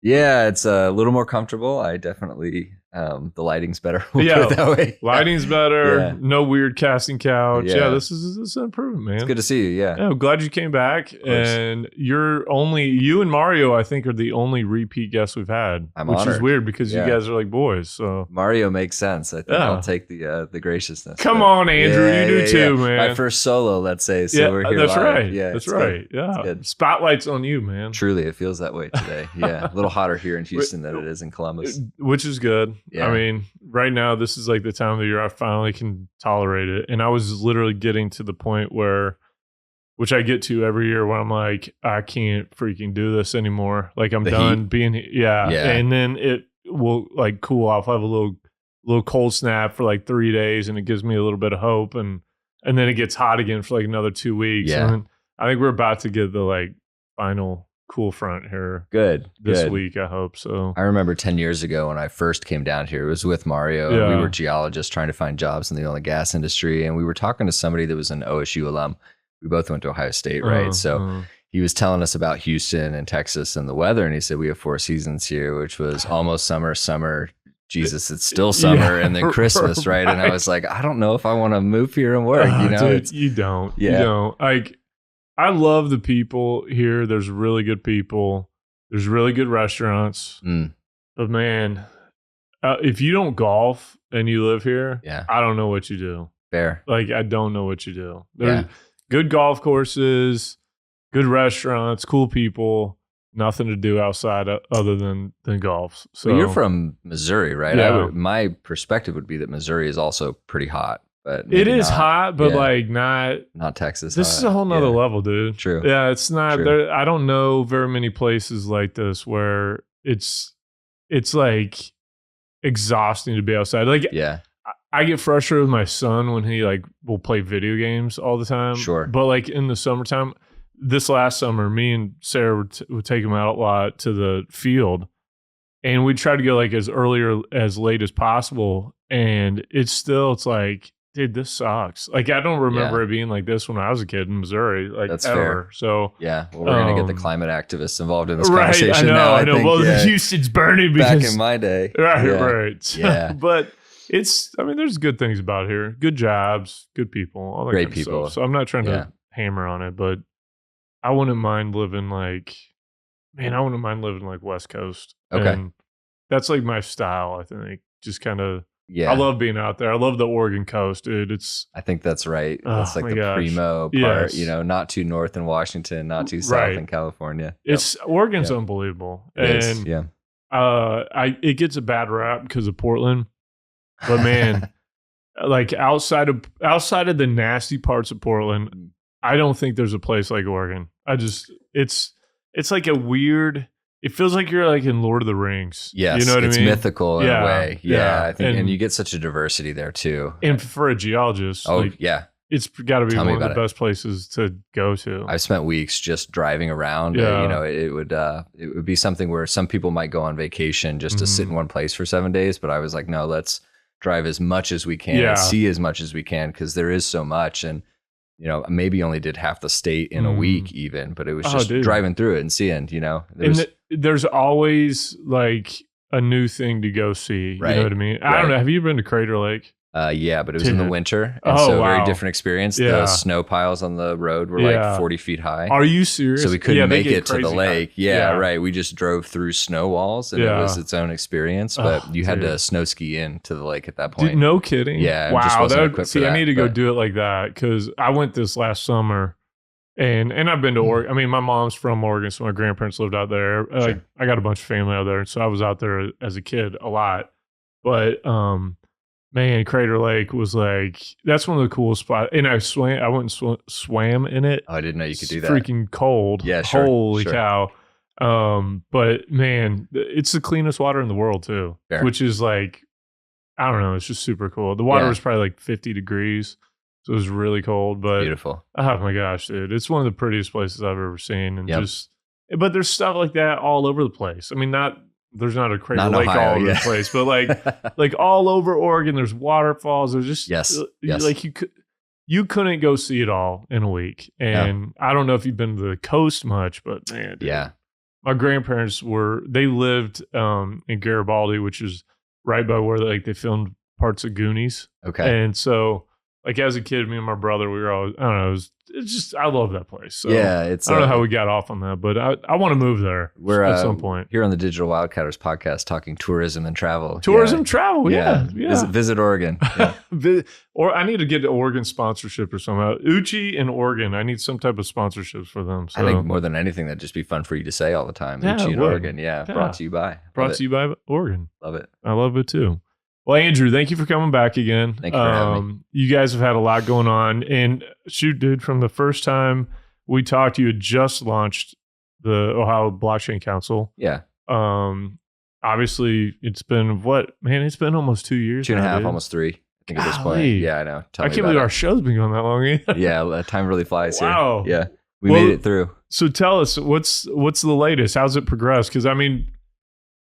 Yeah, it's a little more comfortable. I definitely the lighting's better. We'll put it that way. Lighting's better. Yeah. No weird casting couch. Yeah, Yeah. this is an improvement, man. It's good to see you. Yeah. I'm glad you came back. And you and Mario, I think, are the only repeat guests we've had. Which honored. is weird because you guys are like boys. So Mario makes sense. I think I'll take the graciousness. Come on, Andrew. You do too, man. My first solo, let's say. So we're here that's live. right. Yeah, that's right. Good. Yeah. Good. Spotlight's on you, man. Truly, it feels that way today. Yeah. A little hotter here in Houston than it is in Columbus. Which is good. Yeah. I mean, right now, this is like the time of the year I finally can tolerate it. And I was literally getting to the point where, which I get to every year, where I'm like, I can't freaking do this anymore. Like I'm done heat. being, And then it will like cool off. I have a little cold snap for like 3 days, and it gives me a little bit of hope. And then it gets hot again for like another 2 weeks. Yeah. And I think we're about to get the like final cool front here. Good. This week, I hope so. I remember 10 years ago when I first came down here, it was with Mario. Yeah. And we were geologists trying to find jobs in the oil and gas industry. And we were talking to somebody that was an OSU alum. We both went to Ohio State, right? So he was telling us about Houston and Texas and the weather. And he said, we have 4 seasons here, which was almost summer. Jesus, it's still summer, and then Christmas, right? And I was like, I don't know if I want to move here and work, you know? Dude, you don't. Like, I love the people here. There's really good people. There's really good restaurants. But man, if you don't golf and you live here, I don't know what you do. Fair. Like, I don't know what you do. There's good golf courses, good restaurants, cool people. Nothing to do outside other than golf. So you're from Missouri, right? Yeah. My perspective would be that Missouri is also pretty hot, but it is hot, but like not Texas. This is a whole nother level, dude. True. Yeah, it's not. There, I don't know very many places like this where it's like exhausting to be outside. Like, I get frustrated with my son when he like will play video games all the time. Sure. But like in the summertime. This last summer, me and Sarah would take him out a lot to the field, and we'd try to go like as early or as late as possible. And it's like, dude, this sucks. Like, I don't remember it being like this when I was a kid in Missouri, like that's ever. Fair. So well, we're gonna get the climate activists involved in this conversation. I know. Think, well, Houston's burning because back in my day, right. Yeah, but there's good things about here, good jobs, good people, all that great kind of people. stuff. So I'm not trying to hammer on it, but I wouldn't mind living like West Coast. Okay. And that's like my style, I think. Just kind of, I love being out there. I love the Oregon coast, dude. I think that's right. It's like the primo part, yes. Not too north in Washington, not too south in California. Oregon's unbelievable. And it gets a bad rap because of Portland. But man, like outside of the nasty parts of Portland, I don't think there's a place like Oregon. It's like a weird, it feels like you're like in Lord of the Rings. Yes, you know what I mean? It's mythical in a way. I think, and you get such a diversity there too. And for a geologist, it's got to be one of the best places to go to. I've spent weeks just driving around. It would be something where some people might go on vacation just to sit in one place for 7 days, but I was like, no, let's drive as much as we can and see as much as we can, because there is so much. And maybe only did half the state in a week even, but it was just driving through it and seeing, there's always like a new thing to go see. Right. You know what I mean? I don't know. Have you been to Crater Lake? Yeah, but it was in the winter. And very different experience. Yeah. The snow piles on the road were like 40 feet high. Are you serious? So we couldn't make it to the crazy lake. Right. We just drove through snow walls, and it was its own experience. But you had to snow ski into the lake at that point. Dude, no kidding. Yeah. Wow. I need to go do it like that, because I went this last summer. And I've been to Oregon. I mean, my mom's from Oregon, so my grandparents lived out there. Sure. I got a bunch of family out there, so I was out there as a kid a lot. But man, Crater Lake was like, that's one of the coolest spots. And I went and swam in it. Oh, I didn't know you could do that. Freaking cold. Yeah, sure. Holy cow. But man, it's the cleanest water in the world too. Fair. Which is like, I don't know, it's just super cool. The water was probably like 50 degrees. So it was really cold, but beautiful. Oh my gosh, dude. It's one of the prettiest places I've ever seen. And but there's stuff like that all over the place. I mean, there's not a Crater Lake Ohio, all over the place, but like all over Oregon, there's waterfalls. There's just like you couldn't go see it all in a week. And I don't know if you've been to the coast much, but man, dude, my grandparents they lived in Garibaldi, which is right by where like they filmed parts of Goonies. Okay. And so like as a kid, me and my brother, we were always, I don't know, it's just, I love that place. So yeah, I don't know how we got off on that, but I want to move there at some point. Here on the Digital Wildcatters podcast, talking tourism and travel. Travel, yeah. Visit Oregon. Yeah. Or I need to get an Oregon sponsorship or something. Uchi and Oregon, I need some type of sponsorships for them. So. I think more than anything, that'd just be fun for you to say all the time. Yeah, Uchi and Oregon, brought to you by. Brought to you by Oregon. Love it. I love it too. Well, Andrew, thank you for coming back again. Thank you for having me. You guys have had a lot going on. And shoot, dude, from the first time we talked, you had just launched the Ohio Blockchain Council. Yeah. Obviously, it's been it's been almost 2 years. 2.5, dude. almost 3. I think at this point. Yeah, I know. I can't believe our show's been going that long. Yeah, time really flies wow. here. Yeah, we made it through. So tell us, what's the latest? How's it progressed? Because I mean,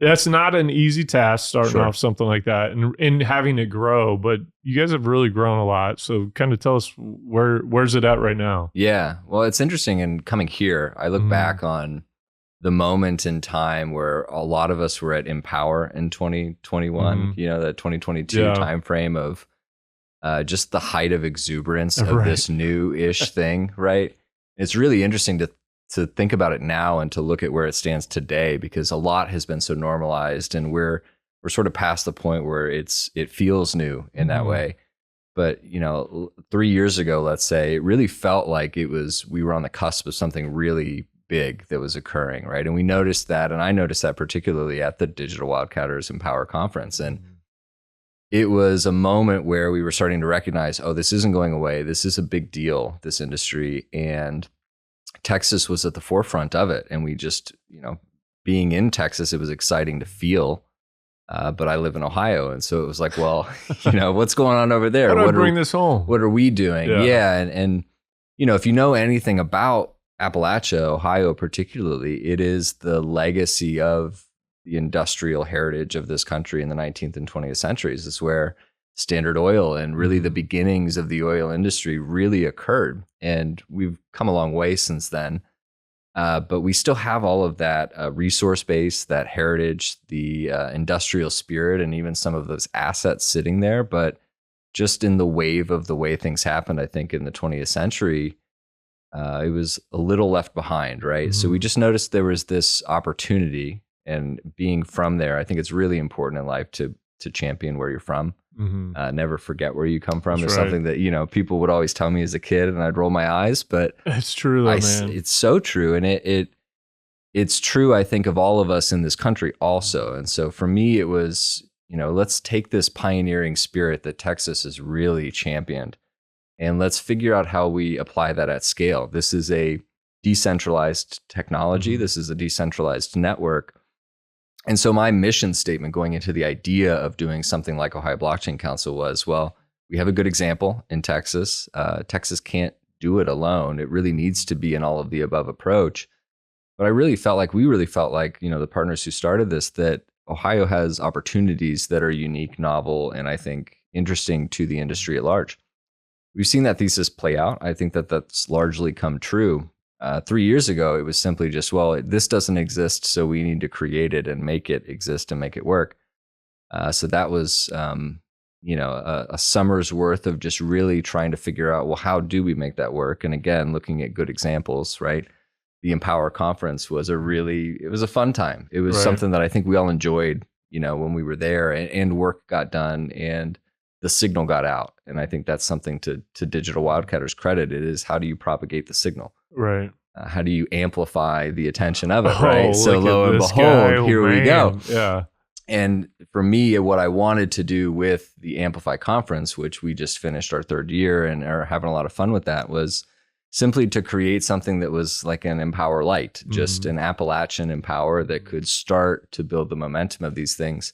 that's not an easy task starting off something like that and having it grow, but you guys have really grown a lot. So kind of tell us where's it at right now? Yeah. Well, it's interesting. And coming here, I look back on the moment in time where a lot of us were at Empower in 2021, that 2022 timeframe of just the height of exuberance of this new-ish thing, right? It's really interesting to think about it now and to look at where it stands today, because a lot has been so normalized and we're sort of past the point where it feels new in that way. But 3 years ago, let's say, it really felt like we were on the cusp of something really big that was occurring, right? And we noticed that, and I noticed that particularly at the Digital Wildcatters Empower Conference. And it was a moment where we were starting to recognize, oh, this isn't going away. This is a big deal, this industry. And Texas was at the forefront of it. And we just, being in Texas, it was exciting to feel. But I live in Ohio. And so it was like, well, what's going on over there? How do I bring this home? What are we doing? Yeah. And if you know anything about Appalachia, Ohio particularly, it is the legacy of the industrial heritage of this country in the 19th and 20th centuries. It's where Standard Oil and really the beginnings of the oil industry really occurred. And we've come a long way since then. But we still have all of that resource base, that heritage, the industrial spirit, and even some of those assets sitting there. But just in the wave of the way things happened, I think in the 20th century, it was a little left behind, right? So we just noticed there was this opportunity, and being from there, I think it's really important in life to champion where you're from. Never forget where you come from. It's something that, people would always tell me as a kid, and I'd roll my eyes, but it's true though, man. It's so true. And it's true, I think, of all of us in this country also. And so for me, it was, let's take this pioneering spirit that Texas has really championed, and let's figure out how we apply that at scale. This is a decentralized technology. This is a decentralized network. And so my mission statement going into the idea of doing something like Ohio Blockchain Council was, well, we have a good example in Texas. Texas can't do it alone. It really needs to be an all of the above approach. But we really felt like, the partners who started this, that Ohio has opportunities that are unique, novel, and I think interesting to the industry at large. We've seen that thesis play out. I think that that's largely come true. 3 years ago, it was simply just, well, this doesn't exist, so we need to create it and make it exist and make it work. So that was, a summer's worth of just really trying to figure out, well, how do we make that work? And again, looking at good examples, right? The Empower Conference was it was a fun time. It was something that I think we all enjoyed, when we were there, and work got done and the signal got out. And I think that's something to Digital Wildcatters credit. It is, how do you propagate the signal? Right. How do you amplify the attention of it? Right. So lo and behold, here we go. Yeah. And for me, what I wanted to do with the Amplify conference, which we just finished our 3rd year and are having a lot of fun with, that was simply to create something that was like an Empower Light, just an Appalachian Empower that could start to build the momentum of these things.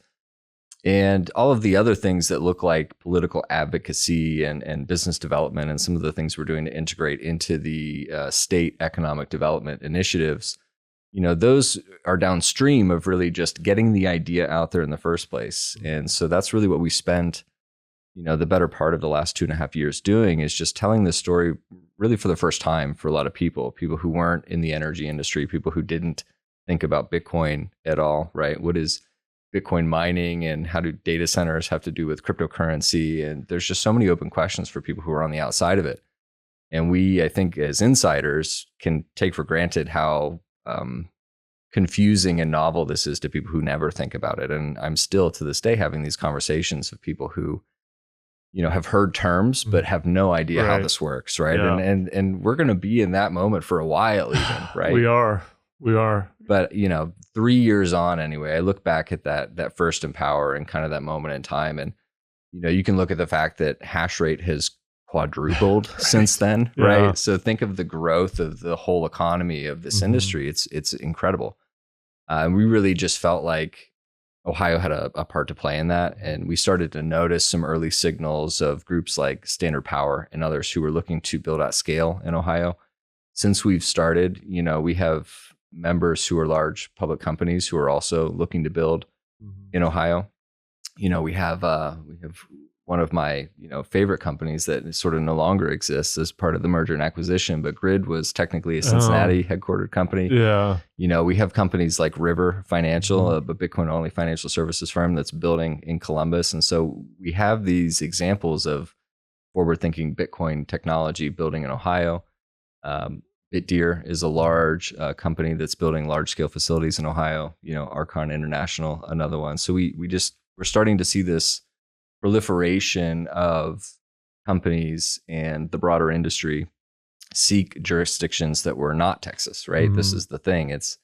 And all of the other things that look like political advocacy and business development, and some of the things we're doing to integrate into the state economic development initiatives, those are downstream of really just getting the idea out there in the first place. And so that's really what we spent, the better part of the last 2.5 years doing, is just telling this story really for the first time for a lot of people who weren't in the energy industry, people who didn't think about Bitcoin at all, right? What is Bitcoin mining, and how do data centers have to do with cryptocurrency? And there's just so many open questions for people who are on the outside of it. And we, I think, as insiders, can take for granted how confusing and novel this is to people who never think about it. And I'm still to this day having these conversations with people who, have heard terms but have no idea how this works, right? Yeah. And we're going to be in that moment for a while, even, right? We are. But 3 years on, anyway, I look back at that first Empower and kind of that moment in time, and you can look at the fact that hash rate has quadrupled since then, right? So think of the growth of the whole economy of this industry. It's incredible. And we really just felt like Ohio had a part to play in that. And we started to notice some early signals of groups like Standard Power and others who were looking to build at scale in Ohio. Since we've started, we have members who are large public companies who are also looking to build in Ohio. We have one of my favorite companies that sort of no longer exists as part of the merger and acquisition, but Grid was technically a Cincinnati headquartered company. Yeah. We have companies like River Financial, a Bitcoin only financial services firm that's building in Columbus. And so we have these examples of forward thinking Bitcoin technology building in Ohio. BitDeer is a large company that's building large scale facilities in Ohio. Archon International, another one. So we're starting to see this proliferation of companies and the broader industry seek jurisdictions that were not Texas, right? This is the thing. It's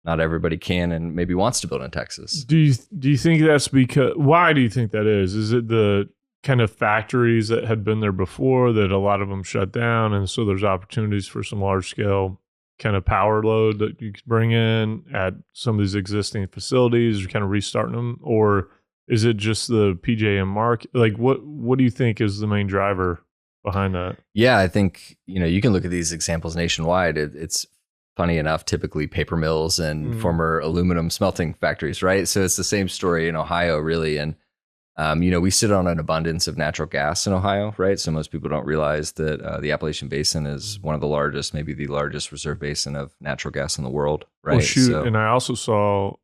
not everybody can and maybe wants to build in Texas. Do you think that's why do you think that is? Is it the kind of factories that had been there before that a lot of them shut down, and so there's opportunities for some large scale kind of power load that you could bring in at some of these existing facilities, or kind of restarting them? Or is it just the PJM market? Like, what do you think is the main driver behind that? Yeah, I think, you can look at these examples nationwide. It's funny enough, typically paper mills and former aluminum smelting factories, right? So it's the same story in Ohio, really. And, we sit on an abundance of natural gas in Ohio, right? So most people don't realize that the Appalachian Basin is one of the largest, maybe the largest reserve basin of natural gas in the world, right? Well, shoot, and I also saw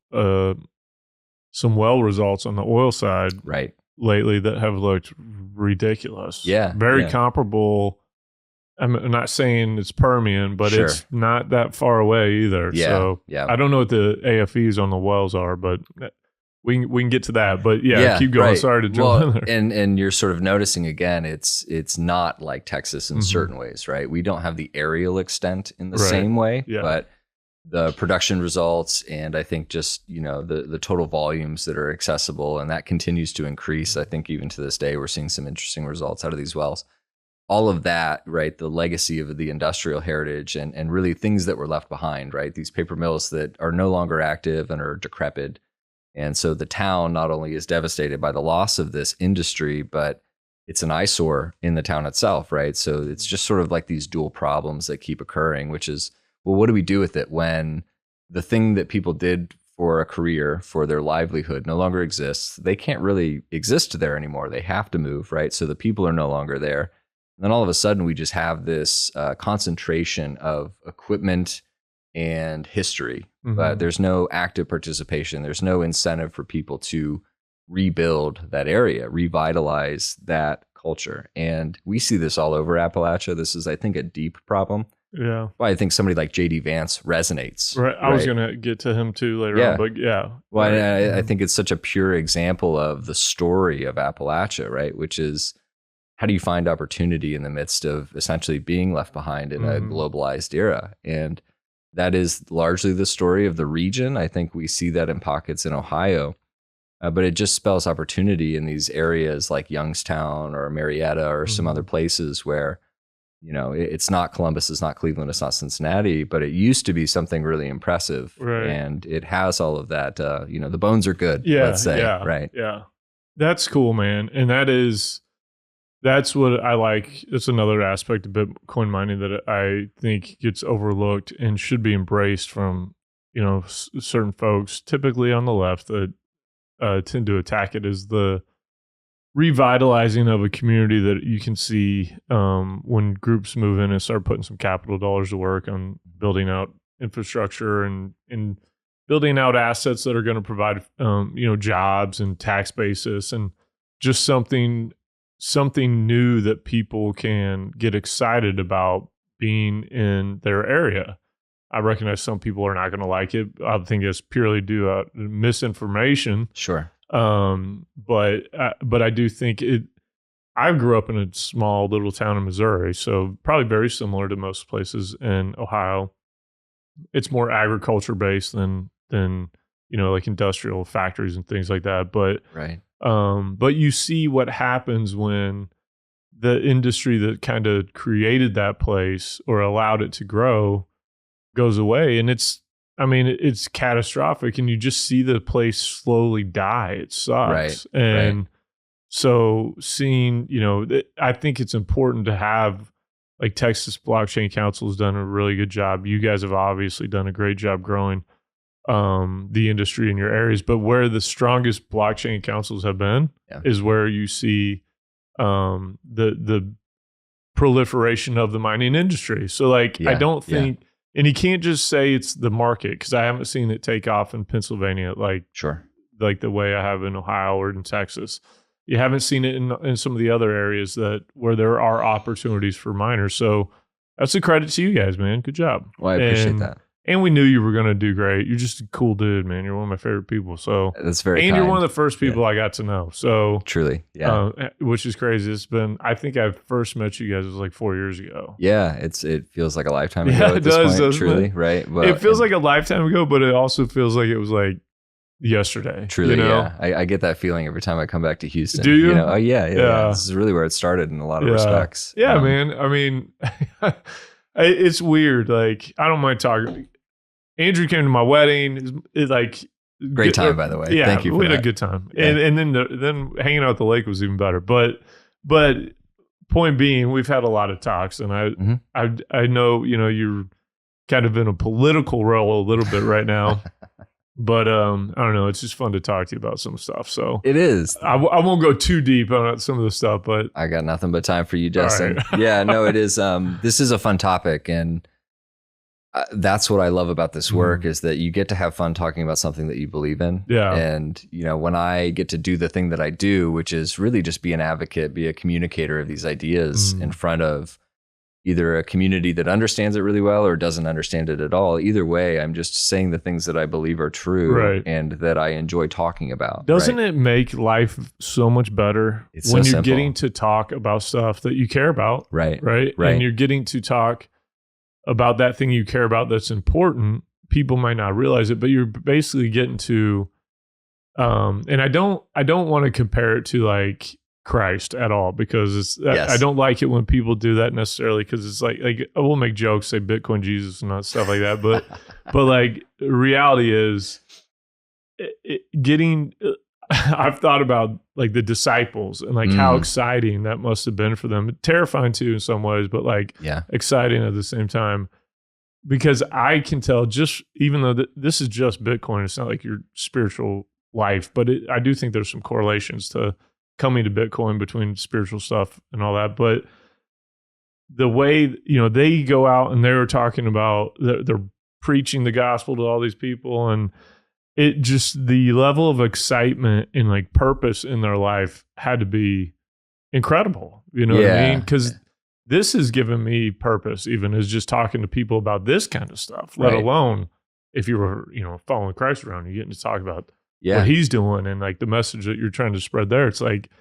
some well results on the oil side lately that have looked ridiculous. Yeah. Very comparable. I'm not saying it's Permian, but it's not that far away either. Yeah. So I don't know what the AFEs on the wells are, but we can get to that. But keep going. Right. Sorry to jump in there. And you're sort of noticing again, it's not like Texas in certain ways, right? We don't have the aerial extent in the same way, but the production results, and I think just, the total volumes that are accessible, and that continues to increase. I think even to this day, we're seeing some interesting results out of these wells. All of that, right? The legacy of the industrial heritage and really things that were left behind, right? These paper mills that are no longer active and are decrepit. And so the town not only is devastated by the loss of this industry, but it's an eyesore in the town itself, right? So it's just sort of like these dual problems that keep occurring, which is, well, what do we do with it when the thing that people did for a career, for their livelihood, no longer exists? They can't really exist there anymore. They have to move, right? So the people are no longer there. And then all of a sudden, we just have this concentration of equipment and history, but there's no active participation. There's no incentive for people to rebuild that area, revitalize that culture. And we see this all over Appalachia. This is, I think, a deep problem. Yeah. Well, I think somebody like J.D. Vance resonates. Right. I was going to get to him too later on, but yeah. Well, I think it's such a pure example of the story of Appalachia, right? Which is, how do you find opportunity in the midst of essentially being left behind in a globalized era? And that is largely the story of the region. I think we see that in pockets in Ohio, but it just spells opportunity in these areas like Youngstown or Marietta or some other places where, it's not Columbus, it's not Cleveland, it's not Cincinnati, but it used to be something really impressive. Right. And it has all of that, the bones are good, let's say. Yeah, right. Yeah. That's cool, man. And that's what I like. It's another aspect of Bitcoin mining that I think gets overlooked and should be embraced from, certain folks, typically on the left, that tend to attack it, is the revitalizing of a community that you can see when groups move in and start putting some capital dollars to work on building out infrastructure and building out assets that are going to provide, jobs and tax basis, and just something new that people can get excited about being in their area. I recognize some people are not going to like it. I think it's purely due to misinformation. Sure. But I do think it. I grew up in a small little town in Missouri, so probably very similar to most places in Ohio. It's more agriculture based than like industrial factories and things like that. But right. But you see what happens when the industry that kind of created that place or allowed it to grow goes away, and it's catastrophic, and you just see the place slowly die. It sucks. Right. And so seeing, I think it's important to have, like, Texas Blockchain Council has done a really good job. You guys have obviously done a great job growing the industry in your areas, but where the strongest blockchain councils have been is where you see the proliferation of the mining industry. So like, I don't think, and you can't just say it's the market, because I haven't seen it take off in Pennsylvania like the way I have in Ohio or in Texas. You haven't seen it in some of the other areas where there are opportunities for miners. So that's a credit to you guys, man. Good job. Well, I appreciate that. And we knew you were going to do great. You're just a cool dude, man. You're one of my favorite people. So that's very kind. You're one of the first people I got to know. So truly, which is crazy. It's been, I think I first met you guys was like 4 years ago. Yeah, it feels like a lifetime ago. It does, truly, right? Well, it feels like a lifetime ago, but it also feels like it was like yesterday. Truly, I get that feeling every time I come back to Houston. Do you? Oh yeah. This is really where it started in a lot of respects. Yeah, man. I mean, it's weird. Like, I don't mind talking. Andrew came to my wedding. It's like great time, by the way. Yeah, thank you. We had a good time, and then hanging out at the lake was even better. But point being, we've had a lot of talks, and I know you're kind of in a political role a little bit right now. But I don't know. It's just fun to talk to you about some stuff. So it is. I won't go too deep on some of the stuff, but I got nothing but time for you, Justin. Right. Yeah, no, it is. This is a fun topic, and that's what I love about this work is that you get to have fun talking about something that you believe in. Yeah. And when I get to do the thing that I do, which is really just be an advocate, be a communicator of these ideas in front of either a community that understands it really well or doesn't understand it at all. Either way, I'm just saying the things that I believe are true and that I enjoy talking about. Doesn't it make life so much better when you're getting to talk about stuff that you care about? Right. And you're getting to talk about that thing you care about that's important. People might not realize it, but you're basically getting to, and I don't want to compare it to like Christ at all, because I don't like it when people do that necessarily, because it's like I will make jokes, say Bitcoin Jesus and stuff like that, but like the reality is getting. I've thought about like the disciples and like how exciting that must have been for them. Terrifying too in some ways, but like exciting at the same time, because I can tell, just even though this is just Bitcoin, it's not like your spiritual life, but I do think there's some correlations to coming to Bitcoin between spiritual stuff and all that. But the way, they go out and they're talking about, they're preaching the gospel to all these people, and it just, the level of excitement and like purpose in their life had to be incredible. You know what I mean? Because this has given me purpose, even as just talking to people about this kind of stuff, let alone if you were, following Christ around, you're getting to talk about what he's doing and like the message that you're trying to spread there. It's like,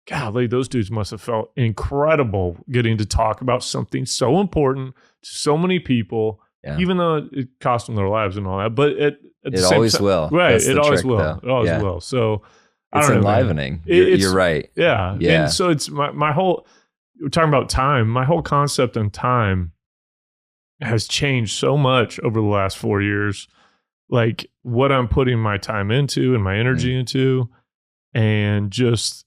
golly, those dudes must have felt incredible getting to talk about something so important to so many people, even though it cost them their lives and all that. But it always will. Right. It always will. It always will. So it's enlivening. You're right. Yeah. And so it's my whole, we're talking about time. My whole concept on time has changed so much over the last 4 years. Like what I'm putting my time into and my energy into, and just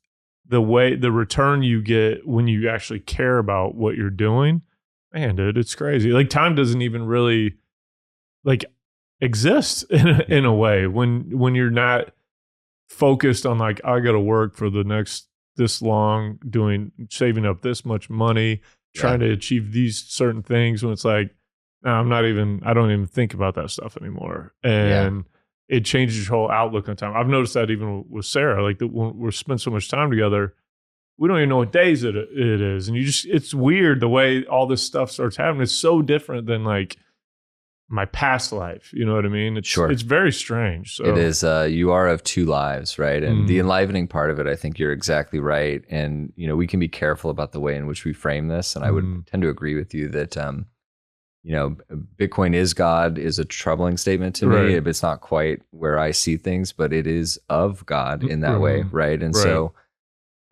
the return you get when you actually care about what you're doing. Man, dude, it's crazy. Like time doesn't even really like exist in a way when you're not focused on like, I got to work for the next this long, saving up this much money, trying to achieve these certain things, when it's like, no, I don't even think about that stuff anymore. And it changes your whole outlook on time. I've noticed that even with Sarah, like when we spend so much time together, we don't even know what days it is. And it's weird the way all this stuff starts happening. It's so different than like my past life. You know what I mean? It's very strange. So. It is. You are of two lives, right? And the enlivening part of it, I think you're exactly right. And, you know, we can be careful about the way in which we frame this. And I would tend to agree with you that, you know, Bitcoin is God is a troubling statement to me. It's not quite where I see things, but it is of God in that way, right? And so,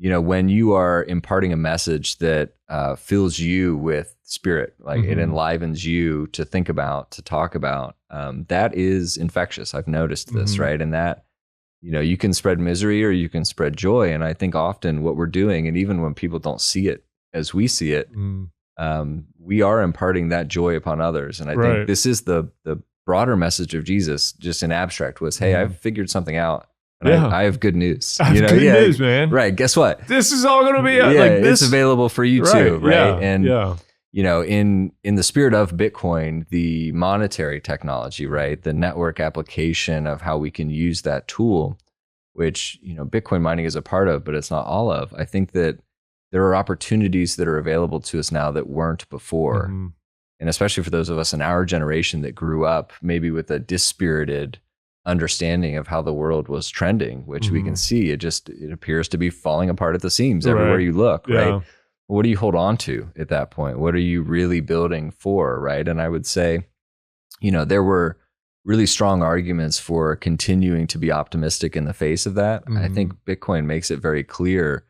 you know, when you are imparting a message that fills you with spirit, like it enlivens you to think about, to talk about, that is infectious. I've noticed this, right? And that, you know, you can spread misery or you can spread joy. And I think often what we're doing, and even when people don't see it as we see it, we are imparting that joy upon others. And I think this is the broader message of Jesus, just in abstract, was, hey, I've figured something out. And I have good news. I have good news, man. Right. Guess what? This is all going to be like this. It's available for you too, right? And you know, in the spirit of Bitcoin, the monetary technology, right, the network application of how we can use that tool, which, you know, Bitcoin mining is a part of, but it's not all of. I think that there are opportunities that are available to us now that weren't before, and especially for those of us in our generation that grew up maybe with a dispirited understanding of how the world was trending, which we can see it appears to be falling apart at the seams everywhere you look, right? What do you hold on to at that point? What are you really building for, right? And I would say, you know, there were really strong arguments for continuing to be optimistic in the face of that. I think Bitcoin makes it very clear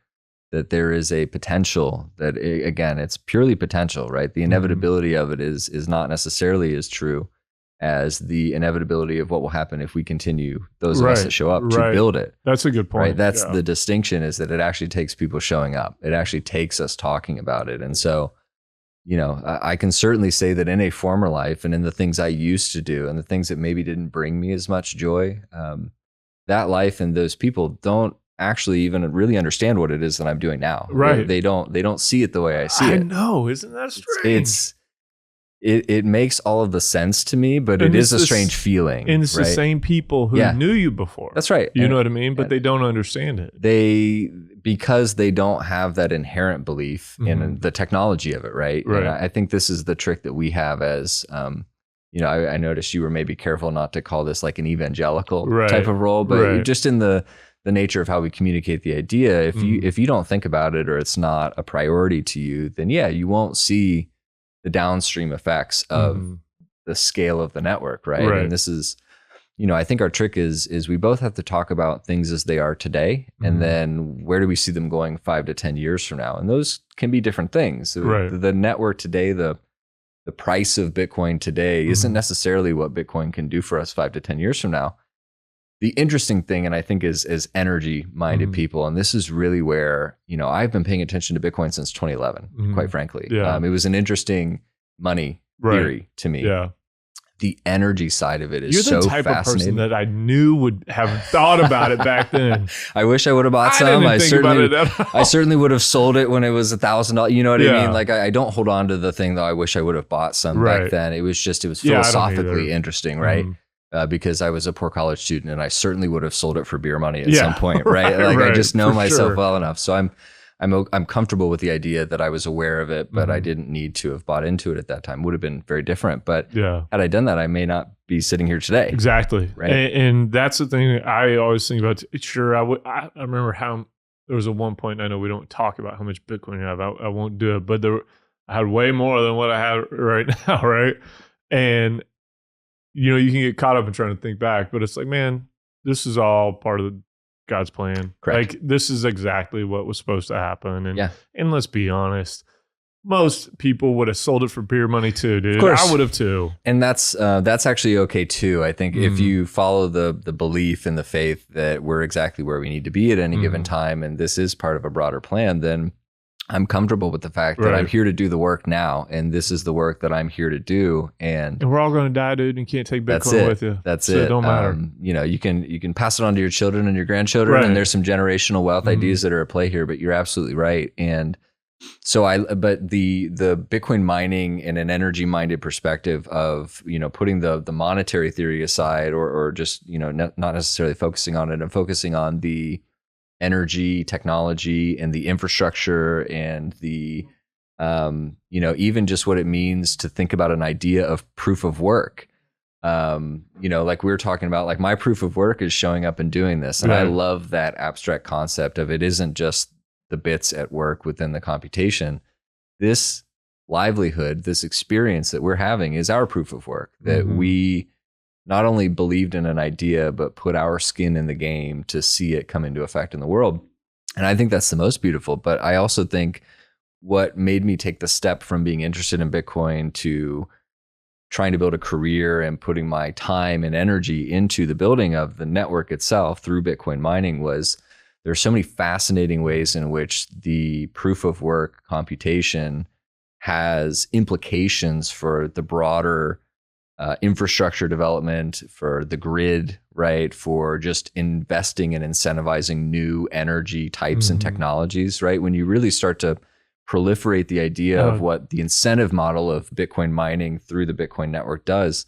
that there is a potential that, again, it's purely potential, right? The inevitability of it is not necessarily as true as the inevitability of what will happen if we continue, those of us that show up to build it. That's a good point. Right? That's the distinction, is that it actually takes people showing up. It actually takes us talking about it. And so, you know, I can certainly say that in a former life and in the things I used to do and the things that maybe didn't bring me as much joy, that life and those people don't actually even really understand what it is that I'm doing now. Right. They don't see it the way I see it. I know. Isn't that strange? It makes all of the sense to me, but it is a strange feeling. And it's the same people who knew you before. That's right. You know what I mean? But they don't understand it. Because they don't have that inherent belief in the technology of it, right? And I think this is the trick that we have as, you know, I noticed you were maybe careful not to call this like an evangelical type of role, but just in the nature of how we communicate the idea, if you don't think about it or it's not a priority to you, then you won't see the downstream effects of the scale of the network, right? And this is, you know, I think our trick is we both have to talk about things as they are today, and then where do we see them going 5 to 10 years from now? And those can be different things. The network today, the price of Bitcoin today isn't necessarily what Bitcoin can do for us 5 to 10 years from now. The interesting thing, and I think is energy-minded people, and this is really where, you know, I've been paying attention to Bitcoin since 2011, quite frankly. It was an interesting money theory to me. The energy side of it is so fascinating. You're the type of person that I knew would have thought about it back then. I wish I would have bought some. I certainly would have sold it when it was $1,000. You know what I mean? Like I don't hold on to the thing though. I wish I would have bought some back then. It was philosophically interesting, right? Because I was a poor college student and I certainly would have sold it for beer money at some point, right? Like I just know myself well enough. So I'm comfortable with the idea that I was aware of it, but I didn't need to have bought into it at that time. Would have been very different. But had I done that, I may not be sitting here today. Exactly. Right. And that's the thing I always think about. Sure, I remember how there was one point, I know we don't talk about how much Bitcoin you have. I won't do it, but I had way more than what I have right now, right? And you know, you can get caught up in trying to think back, but it's like, man, this is all part of God's plan. Correct. Like this is exactly what was supposed to happen. And let's be honest, most people would have sold it for beer money too, dude. Of course. I would have too. And that's actually okay too. I think if you follow the belief in the faith that we're exactly where we need to be at any given time, and this is part of a broader plan, then I'm comfortable with the fact that I'm here to do the work now, and this is the work that I'm here to do. And we're all going to die, dude. And you can't take Bitcoin with you. That's it. It don't matter. You know, you can pass it on to your children and your grandchildren, and there's some generational wealth ideas that are at play here. But you're absolutely right. And But the Bitcoin mining in an energy minded perspective of, putting the monetary theory aside, or just, not necessarily focusing on it, and focusing on the energy technology and the infrastructure and the, even just what it means to think about an idea of proof of work. Like we were talking about, like my proof of work is showing up and doing this. And I love that abstract concept of it isn't just the bits at work within the computation. This livelihood, this experience that we're having is our proof of work, that we not only believed in an idea, but put our skin in the game to see it come into effect in the world. And I think that's the most beautiful. But I also think what made me take the step from being interested in Bitcoin to trying to build a career and putting my time and energy into the building of the network itself through Bitcoin mining was there are so many fascinating ways in which the proof of work computation has implications for the broader infrastructure development, for the grid, right? For just investing and incentivizing new energy types and technologies, right? When you really start to proliferate the idea of what the incentive model of Bitcoin mining through the Bitcoin network does,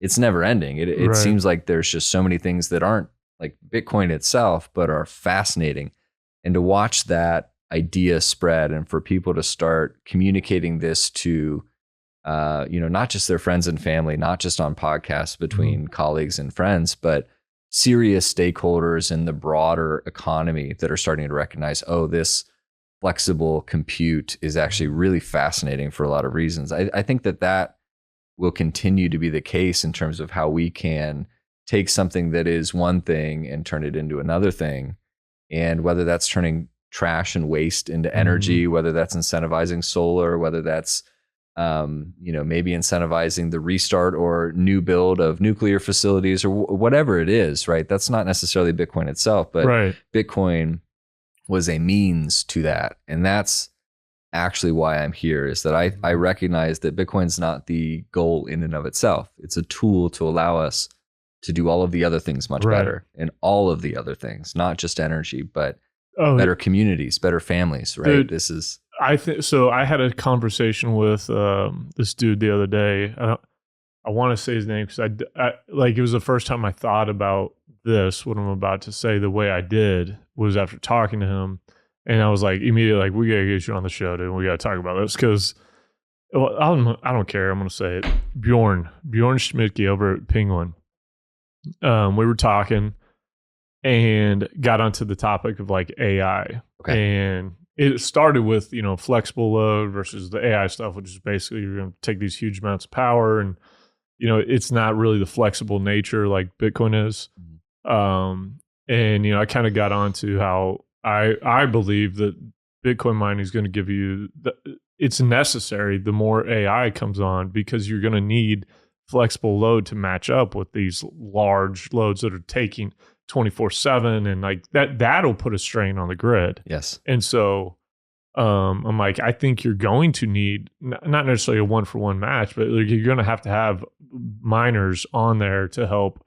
it's never ending. It seems like there's just so many things that aren't like Bitcoin itself, but are fascinating. And to watch that idea spread and for people to start communicating this to, not just their friends and family, not just on podcasts between colleagues and friends, but serious stakeholders in the broader economy that are starting to recognize, this flexible compute is actually really fascinating for a lot of reasons. I think that will continue to be the case in terms of how we can take something that is one thing and turn it into another thing. And whether that's turning trash and waste into energy, whether that's incentivizing solar, whether that's, maybe incentivizing the restart or new build of nuclear facilities or whatever it is, right? That's not necessarily Bitcoin itself, but Bitcoin was a means to that. And that's actually why I'm here, is that I recognize that Bitcoin's not the goal in and of itself. It's a tool to allow us to do all of the other things much better, and all of the other things, not just energy, but better communities, better families, right? Dude, this is... I think so. I had a conversation with this dude the other day. I want to say his name because I like it was the first time I thought about this. What I'm about to say, the way I did was after talking to him, and I was like immediately like, "We gotta get you on the show, dude. We gotta talk about this." Because I don't care. I'm gonna say it. Bjorn Schmidtke over at Penguin. We were talking and got onto the topic of like AI, and it started with, flexible load versus the AI stuff, which is basically you're going to take these huge amounts of power and, it's not really the flexible nature like Bitcoin is. And, I kind of got onto how I believe that Bitcoin mining is going to give you, it's necessary the more AI comes on, because you're going to need flexible load to match up with these large loads that are taking 24/7, and like that'll put a strain on the grid. Yes. And so I'm like, I think you're going to need not necessarily a 1-for-1 match, but like you're going to have miners on there to help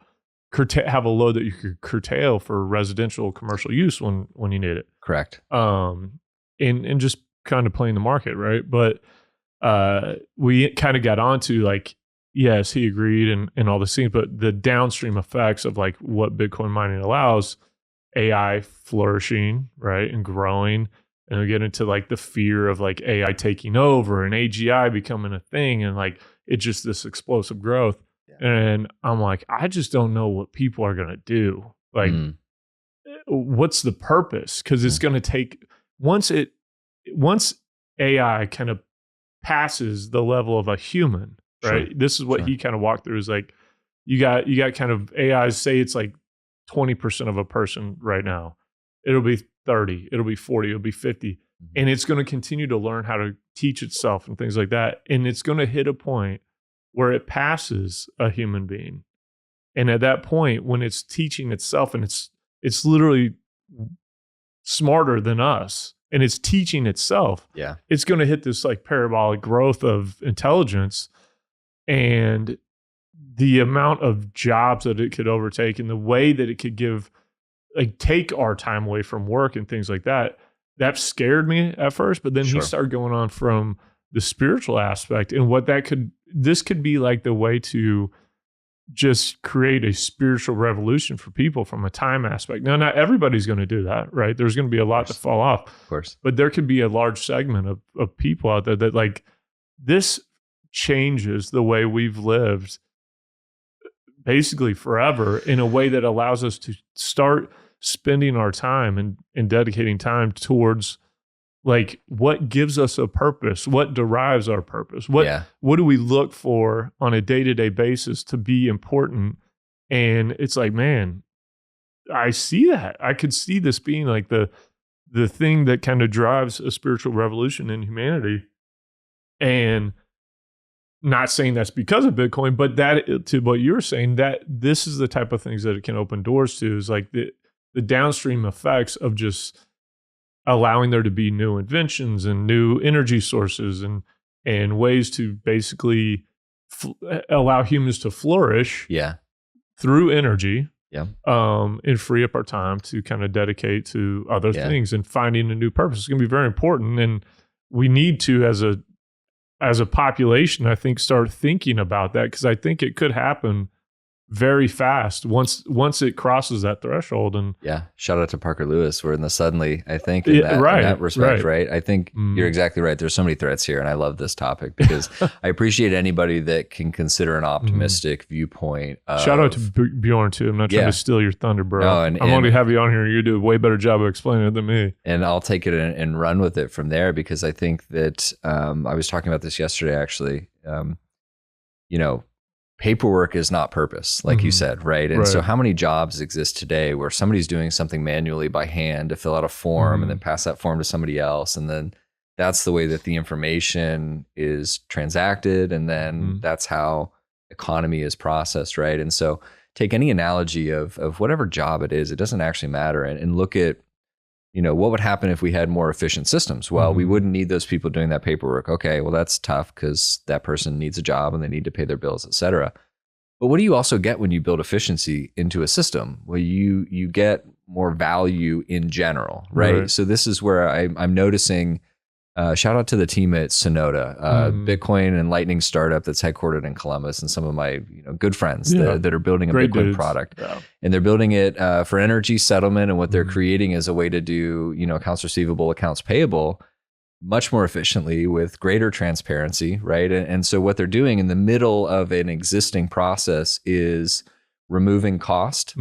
have a load that you could curtail for residential commercial use when you need it. Correct. And just kind of playing the market, right? But we kind of got onto like, yes, he agreed and all the scenes, but the downstream effects of like what Bitcoin mining allows, AI flourishing, right, and growing, and we get into like the fear of like AI taking over and AGI becoming a thing, and like it's just this explosive growth. Yeah. And I'm like, I just don't know what people are gonna do. Like, what's the purpose? Because it's gonna take once AI kind of passes the level of a human. Right. Sure. This is what he kind of walked through, is like, you got kind of AIs, say it's like 20% of a person right now. It'll be 30, it'll be 40, it'll be 50. And it's going to continue to learn how to teach itself and things like that. And it's going to hit a point where it passes a human being. And at that point, when it's teaching itself and it's literally smarter than us, and it's teaching itself, it's going to hit this like parabolic growth of intelligence. And the amount of jobs that it could overtake and the way that it could take our time away from work and things like that, that scared me at first, but then he started going on from the spiritual aspect and what this could be like the way to just create a spiritual revolution for people from a time aspect. Now, not everybody's going to do that, right? There's going to be a lot to fall off. Of course. But there could be a large segment of people out there that like, this changes the way we've lived basically forever in a way that allows us to start spending our time and dedicating time towards like what gives us a purpose, what derives our purpose, what do we look for on a day-to-day basis to be important. And it's like, man, I see that. I could see this being like the thing that kind of drives a spiritual revolution in humanity. And not saying that's because of Bitcoin, but that, to what you were saying, that this is the type of things that it can open doors to, is like the downstream effects of just allowing there to be new inventions and new energy sources and ways to basically allow humans to flourish through energy and free up our time to kind of dedicate to other things and finding a new purpose. It's going to be very important. And we need to, as a population, I think, start thinking about that, because I think it could happen very fast once it crosses that threschhold. And shout out to Parker Lewis. We're in the suddenly, I think, in that respect, right? I think you're exactly right. There's so many threats here, and I love this topic because I appreciate anybody that can consider an optimistic viewpoint. Shout out to Bjorn too. I'm not trying to steal your thunder, bro. No, I'm going to have you on here. You do a way better job of explaining it than me. And I'll take it and run with it from there, because I think that I was talking about this yesterday, actually. Paperwork is not purpose, like you said, right? And so how many jobs exist today where somebody's doing something manually by hand to fill out a form and then pass that form to somebody else, and then that's the way that the information is transacted, and then that's how economy is processed, right? And so take any analogy of whatever job it is, it doesn't actually matter, and look at, what would happen if we had more efficient systems? Well, we wouldn't need those people doing that paperwork. Okay, well, that's tough because that person needs a job and they need to pay their bills, et cetera. But what do you also get when you build efficiency into a system? Well, you get more value in general, right? So this is where I'm noticing, shout out to the team at Sonoda, Bitcoin and Lightning startup that's headquartered in Columbus, and some of my good friends that are building a Great Bitcoin product. And they're building it for energy settlement, and what they're creating is a way to do accounts receivable, accounts payable much more efficiently with greater transparency, right? And so what they're doing in the middle of an existing process is removing cost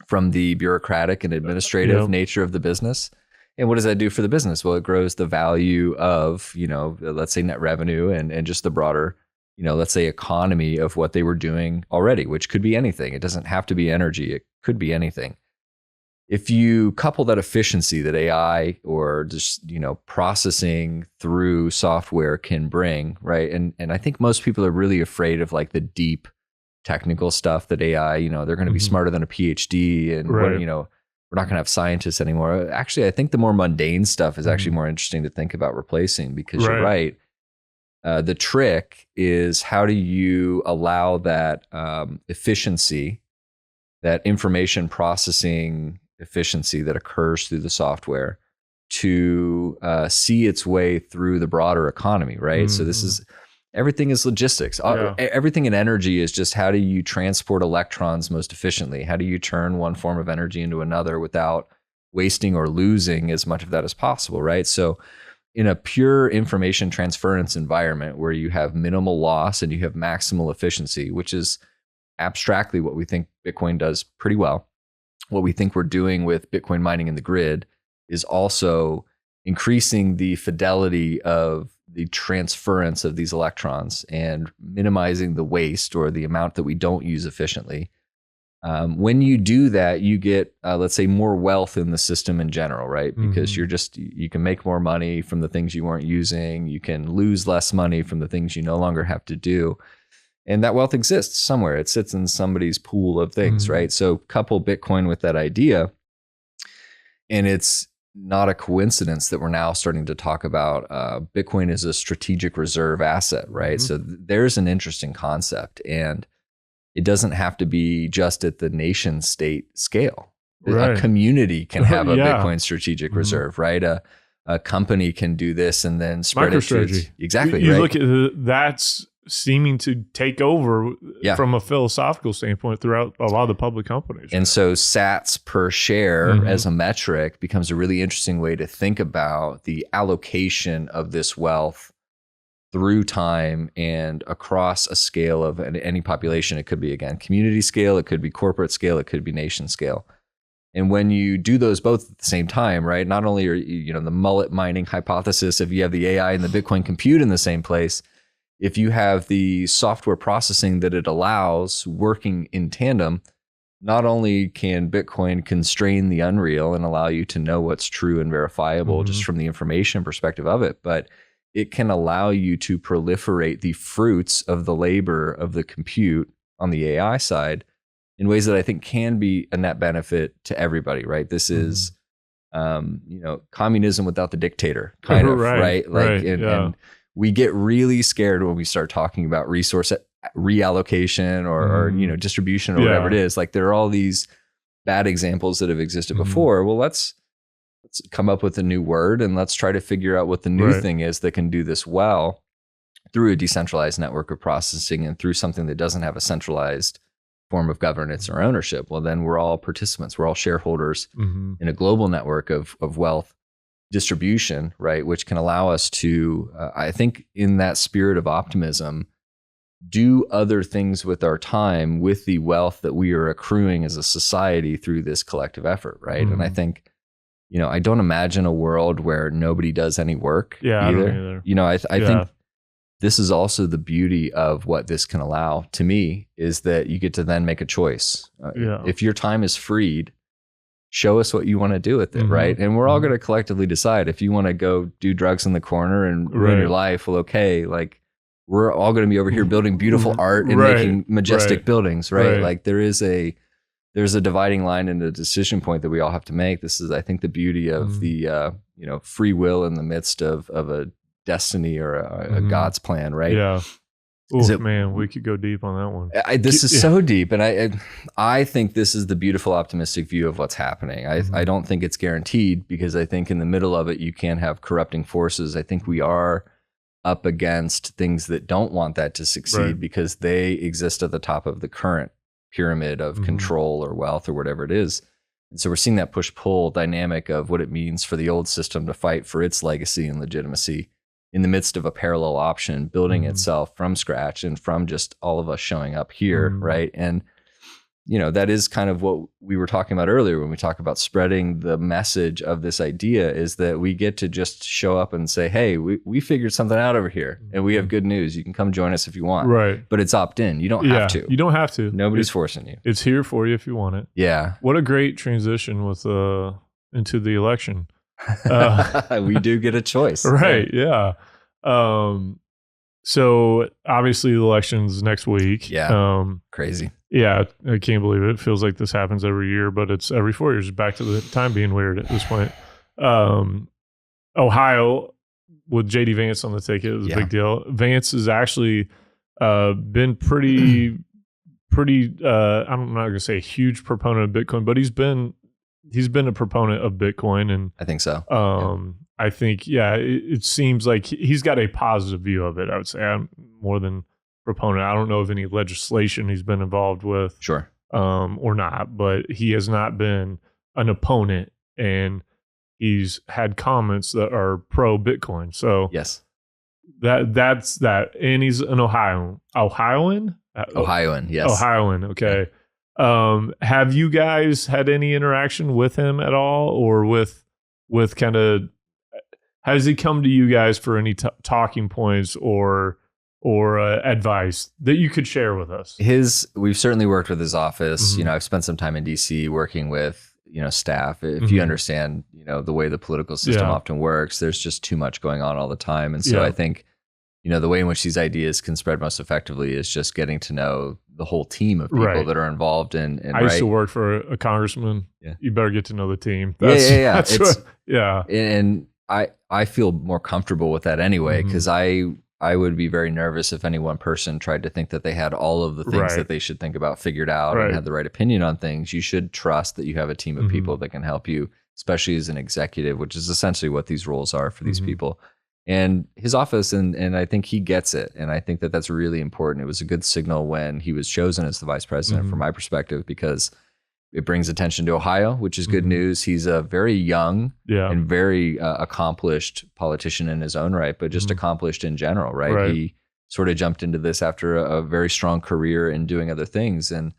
from the bureaucratic and administrative nature of the business. And what does that do for the business? Well, it grows the value of, let's say net revenue and just the broader, let's say economy of what they were doing already, which could be anything. It doesn't have to be energy. It could be anything. If you couple that efficiency that AI or just, processing through software can bring, right? And I think most people are really afraid of like the deep technical stuff that AI, they're going to be smarter than a PhD and what, we're not going to have scientists anymore. Actually, I think the more mundane stuff is actually more interesting to think about replacing, because you're right. The trick is, how do you allow that efficiency, that information processing efficiency that occurs through the software to see its way through the broader economy, right? So this is, everything is logistics. Everything in energy is just, how do you transport electrons most efficiently? How do you turn one form of energy into another without wasting or losing as much of that as possible, right? So in a pure information transference environment where you have minimal loss and you have maximal efficiency, which is abstractly what we think Bitcoin does pretty well, what we think we're doing with Bitcoin mining in the grid is also increasing the fidelity of the transference of these electrons and minimizing the waste or the amount that we don't use efficiently. When you do that, you get, let's say, more wealth in the system in general, right? Because you can make more money from the things you weren't using. You can lose less money from the things you no longer have to do. And that wealth exists somewhere. It sits in somebody's pool of things, right? So couple Bitcoin with that idea, and it's not a coincidence that we're now starting to talk about Bitcoin as a strategic reserve asset, right? So there's an interesting concept, and it doesn't have to be just at the nation state scale. A community can have a Bitcoin strategic reserve, right? a company can do this and then spread it to its, exactly. You look at that's seeming to take over from a philosophical standpoint throughout a lot of the public companies. And so sats per share as a metric becomes a really interesting way to think about the allocation of this wealth through time and across a scale of any population. It could be, again, community scale, it could be corporate scale, it could be nation scale. And when you do those both at the same time, right, not only are you the mullet mining hypothesis, if you have the AI and the Bitcoin compute in the same place, if you have the software processing that it allows working in tandem, not only can Bitcoin constrain the unreal and allow you to know what's true and verifiable just from the information perspective of it, but it can allow you to proliferate the fruits of the labor of the compute on the AI side in ways that I think can be a net benefit to everybody, right? This is, communism without the dictator, kind of, right? Like, and we get really scared when we start talking about resource reallocation or distribution or whatever it is. Like, there are all these bad examples that have existed before. Well, let's come up with a new word and let's try to figure out what the new thing is that can do this well through a decentralized network of processing and through something that doesn't have a centralized form of governance or ownership. Well, then we're all participants. We're all shareholders in a global network of wealth distribution, right? Which can allow us to, I think, in that spirit of optimism, do other things with our time, with the wealth that we are accruing as a society through this collective effort, right? And I think, I don't imagine a world where nobody does any work either. I don't either. I think this is also the beauty of what this can allow to me, is that you get to then make a choice. If your time is freed, show us what you want to do with it, right? And we're all going to collectively decide. If you want to go do drugs in the corner and ruin your life, well, okay, like, we're all going to be over here building beautiful art and making majestic buildings, right? Like, there's a dividing line and a decision point that we all have to make. This is, I think, the beauty of the free will in the midst of a destiny or a God's plan, right? Yeah. Ooh, man, we could go deep on that one. This is so deep, and I think this is the beautiful, optimistic view of what's happening. I don't think it's guaranteed, because I think in the middle of it, you can have corrupting forces. I think we are up against things that don't want that to succeed because they exist at the top of the current pyramid of control or wealth or whatever it is. And so we're seeing that push-pull dynamic of what it means for the old system to fight for its legacy and legitimacy in the midst of a parallel option building itself from scratch and from just all of us showing up here, right? And that is kind of what we were talking about earlier when we talk about spreading the message of this idea, is that we get to just show up and say, hey, we figured something out over here and we have good news. You can come join us if you want. Right. But it's opt-in. You don't have to. You don't have to. Nobody's forcing you. It's here for you if you want it. Yeah. What a great transition with into the election. We do get a choice. Right. Yeah. So obviously the election's next week. Yeah. Crazy. Yeah. I can't believe it. It feels like this happens every year, but it's every 4 years. Back to the time being weird at this point. Ohio with JD Vance on the ticket is a big deal. Vance has actually been pretty I'm not going to say a huge proponent of Bitcoin, but he's been a proponent of Bitcoin, and I think so. I think, it seems like he's got a positive view of it. I would say I'm more than proponent. I don't know of any legislation he's been involved with, or not, but he has not been an opponent, and he's had comments that are pro Bitcoin. So yes, that's that. And he's an Ohioan. Yes. Ohioan. Okay. Have you guys had any interaction with him at all, or with kind of, has he come to you guys for any talking points or advice that you could share with us? We've certainly worked with his office. I've spent some time in DC working with, staff. If you understand, the way the political system often works, there's just too much going on all the time. And so I think, the way in which these ideas can spread most effectively is just getting to know the whole team of people that are involved in. I used to work for a congressman. Yeah. You better get to know the team. And I feel more comfortable with that anyway, because I would be very nervous if any one person tried to think that they had all of the things that they should think about figured out and had the right opinion on things. You should trust that you have a team of people that can help you especially as an executive, which is essentially what these roles are for these people. And his office, and I think he gets it. And I think that that's really important. It was a good signal when he was chosen as the vice president from my perspective, because it brings attention to Ohio, which is good news. He's a very young and very accomplished politician in his own right, but just accomplished in general, right? He sort of jumped into this after a very strong career in doing other things. And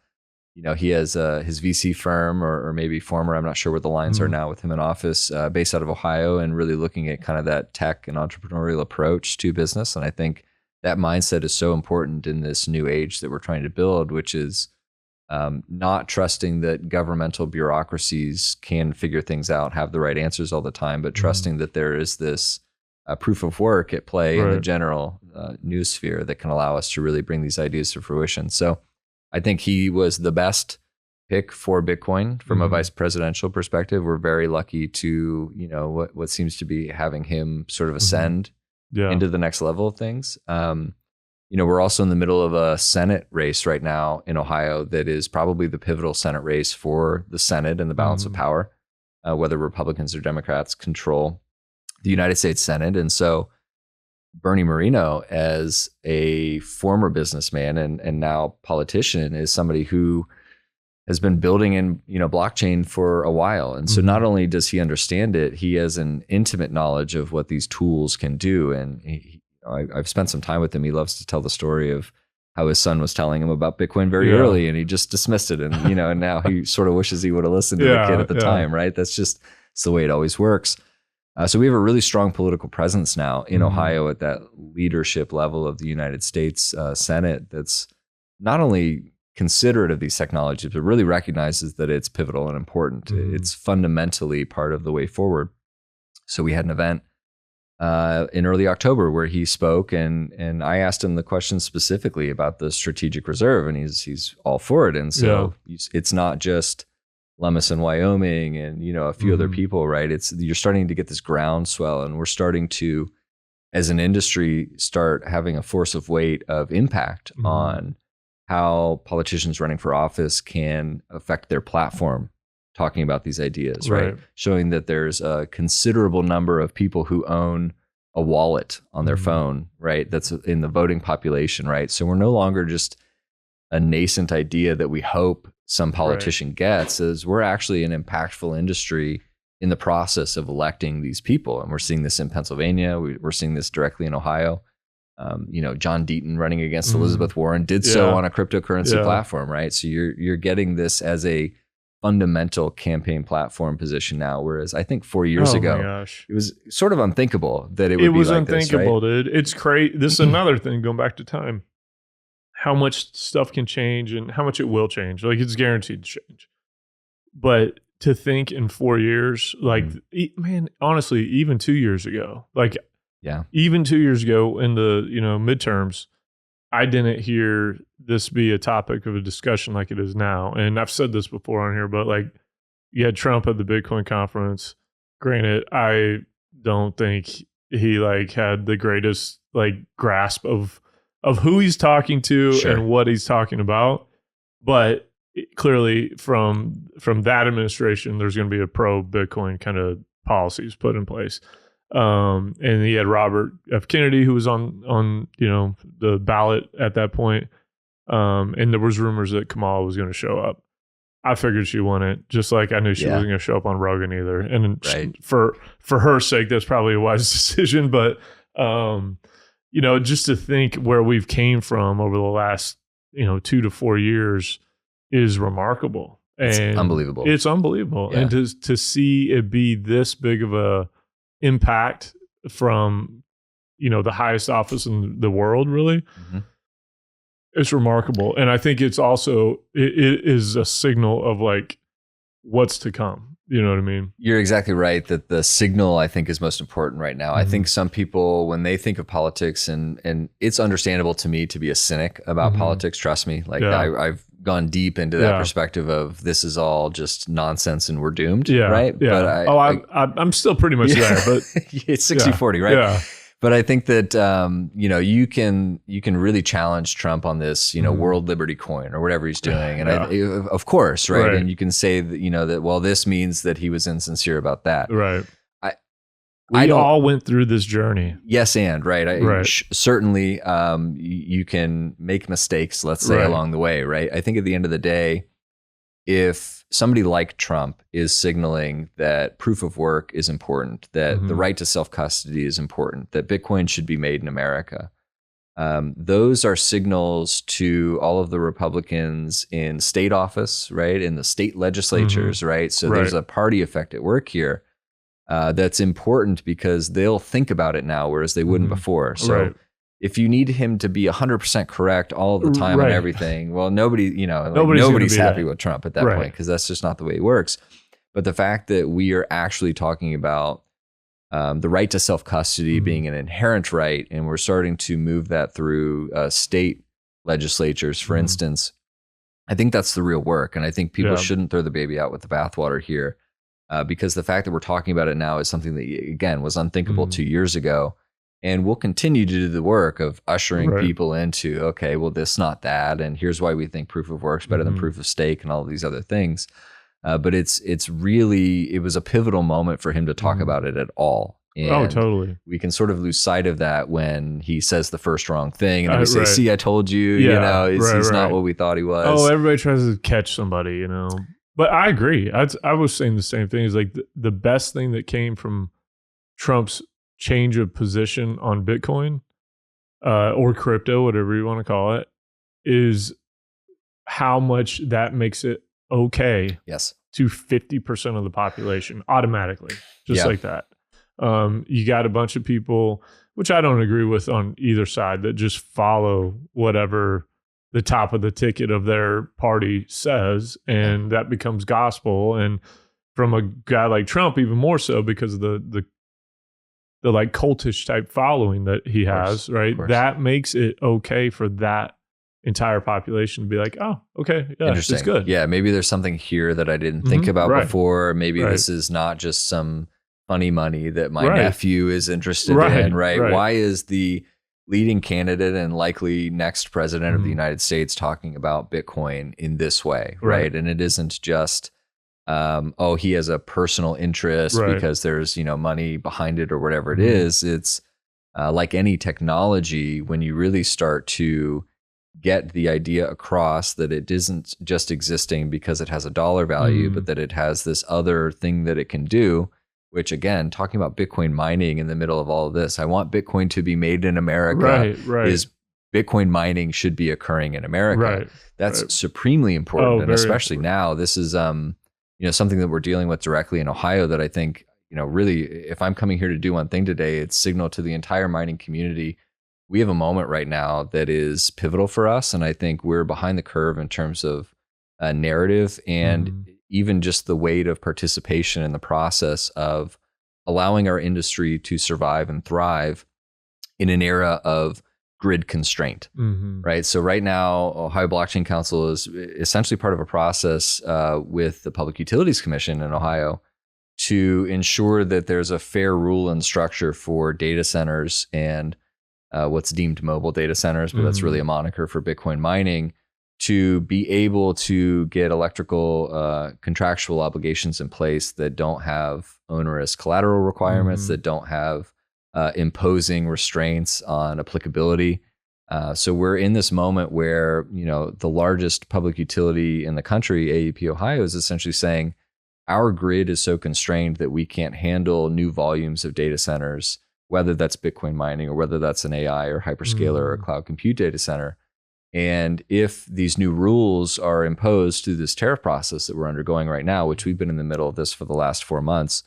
you know, he has his VC firm, or maybe former, I'm not sure what the lines are now with him in office, based out of Ohio, and really looking at kind of that tech and entrepreneurial approach to business. And I think that mindset is so important in this new age that we're trying to build, which is not trusting that governmental bureaucracies can figure things out, have the right answers all the time, but trusting that there is this proof of work at play in the general news sphere that can allow us to really bring these ideas to fruition. So I think he was the best pick for Bitcoin from a vice presidential perspective. We're very lucky to, you know, what seems to be having him sort of ascend into the next level of things. You know, we're also in the middle of a Senate race right now in Ohio that is probably the pivotal Senate race for the Senate and the balance of power, whether Republicans or Democrats control the United States Senate. And so Bernie Moreno, as a former businessman and now politician, is somebody who has been building in, you know, blockchain for a while. And so not only does he understand it, he has an intimate knowledge of what these tools can do. And I've spent some time with him. He loves to tell the story of how his son was telling him about Bitcoin very early, and he just dismissed it. And, you know, and now he sort of wishes he would have listened to the kid at the time, right? It's the way it always works. So we have a really strong political presence now in Ohio at that leadership level of the United States Senate that's not only considerate of these technologies, but really recognizes that it's pivotal and important. It's fundamentally part of the way forward. So we had an event in early October where he spoke, and I asked him the question specifically about the strategic reserve, and he's all for it. And so it's not just Lemison, Wyoming, and, you know, a few other people, right? You're starting to get this groundswell, and we're starting to, as an industry, start having a force of weight of impact on how politicians running for office can affect their platform, talking about these ideas, right? Showing that there's a considerable number of people who own a wallet on their phone, right? That's in the voting population, right? So we're no longer just a nascent idea that we hope some politician gets, is we're actually an impactful industry in the process of electing these people. And we're seeing this in Pennsylvania. We're seeing this directly in Ohio. You know, John Deaton running against Elizabeth Warren did so on a cryptocurrency platform, right? So you're getting this as a fundamental campaign platform position now, whereas I think 4 years ago, it was sort of unthinkable that it would be like this. It was unthinkable, right? Dude. It's crazy. This is another thing, going back to time. How much stuff can change and how much it will change. Like, it's guaranteed to change. But to think in 4 years, like, man, honestly, even 2 years ago, like, even 2 years ago in the, you know, midterms, I didn't hear this be a topic of a discussion like it is now. And I've said this before on here, but like, you had Trump at the Bitcoin conference. Granted, I don't think he like had the greatest like grasp of who he's talking to and what he's talking about. But clearly from that administration, there's going to be a pro Bitcoin kind of policies put in place. And he had Robert F. Kennedy, who was on you know, the ballot at that point. And there was rumors that Kamala was going to show up. I figured she wouldn't, just like I knew she wasn't going to show up on Rogan either. And for her sake, that's probably a wise decision. But you know, just to think where we've came from over the last, you know, 2 to 4 years is remarkable. It's unbelievable. It's unbelievable. Yeah. And to see it be this big of a impact from, you know, the highest office in the world, really, it's remarkable. And I think it's also, it is a signal of like what's to come. You know what I mean? You're exactly right that the signal, I think, is most important right now. I think some people, when they think of politics, and it's understandable to me to be a cynic about politics, trust me. Like I've gone deep into that perspective of this is all just nonsense and we're doomed, right? Yeah. But I'm still pretty much there, but it's 60-40, right? But I think that you can really challenge Trump on this, World Liberty Coin or whatever he's doing, and of course, right? And you can say that that well, this means that he was insincere about that, right? We all went through this journey. Yes, and right. Certainly, you can make mistakes, let's say, along the way, right? I think at the end of the day, if somebody like Trump is signaling that proof of work is important, that the right to self-custody is important, that Bitcoin should be made in America, those are signals to all of the Republicans in state office, right? In the state legislatures, right? So there's a party effect at work here. That's important because they'll think about it now, whereas they wouldn't before. So if you need him to be 100% correct all the time on everything, well, nobody's happy with Trump at that point, because that's just not the way it works. But the fact that we are actually talking about the right to self-custody being an inherent right, and we're starting to move that through state legislatures, for instance, I think that's the real work. And I think people shouldn't throw the baby out with the bathwater here. Because the fact that we're talking about it now is something that, again, was unthinkable 2 years ago. And we'll continue to do the work of ushering people into, okay, well, this, not that. And here's why we think proof of work's better than proof of stake and all of these other things. But it was a pivotal moment for him to talk about it at all. And totally. We can sort of lose sight of that when he says the first wrong thing. And then we say, see, I told you, he's not what we thought he was. Oh, everybody tries to catch somebody, But I agree. I was saying the same thing. Is like the best thing that came from Trump's change of position on Bitcoin or crypto, whatever you want to call it, is how much that makes it okay to 50% of the population automatically, just like that. You got a bunch of people, which I don't agree with on either side, that just follow whatever the top of the ticket of their party says, and that becomes gospel. And from a guy like Trump, even more so, because of the like cultish type following that he has, right? That makes it okay for that entire population to be like, oh, okay, yeah, it's good. Yeah, maybe there's something here that I didn't think about before. Maybe this is not just some funny money that my nephew is interested in, right? Why is the leading candidate and likely next president of the United States talking about Bitcoin in this way, right? And it isn't just, he has a personal interest because there's, money behind it or whatever it is. It's like any technology, when you really start to get the idea across that it isn't just existing because it has a dollar value, but that it has this other thing that it can do. Which, again, talking about Bitcoin mining in the middle of all of this, I want Bitcoin to be made in America. Is Bitcoin mining should be occurring in America. That's supremely important, and especially now. This is something that we're dealing with directly in Ohio. That I think really, if I'm coming here to do one thing today, it's signal to the entire mining community. We have a moment right now that is pivotal for us, and I think we're behind the curve in terms of narrative and even just the weight of participation in the process of allowing our industry to survive and thrive in an era of grid constraint, right? So right now, Ohio Blockchain Council is essentially part of a process with the Public Utilities Commission in Ohio to ensure that there's a fair rule and structure for data centers and what's deemed mobile data centers, but that's really a moniker for Bitcoin mining, to be able to get electrical contractual obligations in place that don't have onerous collateral requirements, that don't have imposing restraints on applicability. So we're in this moment where, the largest public utility in the country, AEP Ohio, is essentially saying our grid is so constrained that we can't handle new volumes of data centers, whether that's Bitcoin mining or whether that's an AI or hyperscaler or cloud compute data center. And if these new rules are imposed through this tariff process that we're undergoing right now, which we've been in the middle of this for the last 4 months,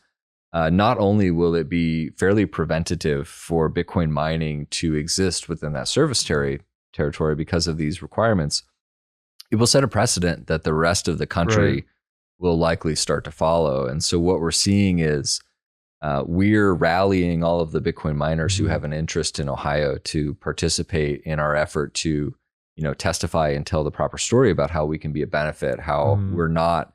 not only will it be fairly preventative for Bitcoin mining to exist within that service territory because of these requirements, it will set a precedent that the rest of the country will likely start to follow. And so what we're seeing is we're rallying all of the Bitcoin miners who have an interest in Ohio to participate in our effort to testify and tell the proper story about how we can be a benefit, how we're not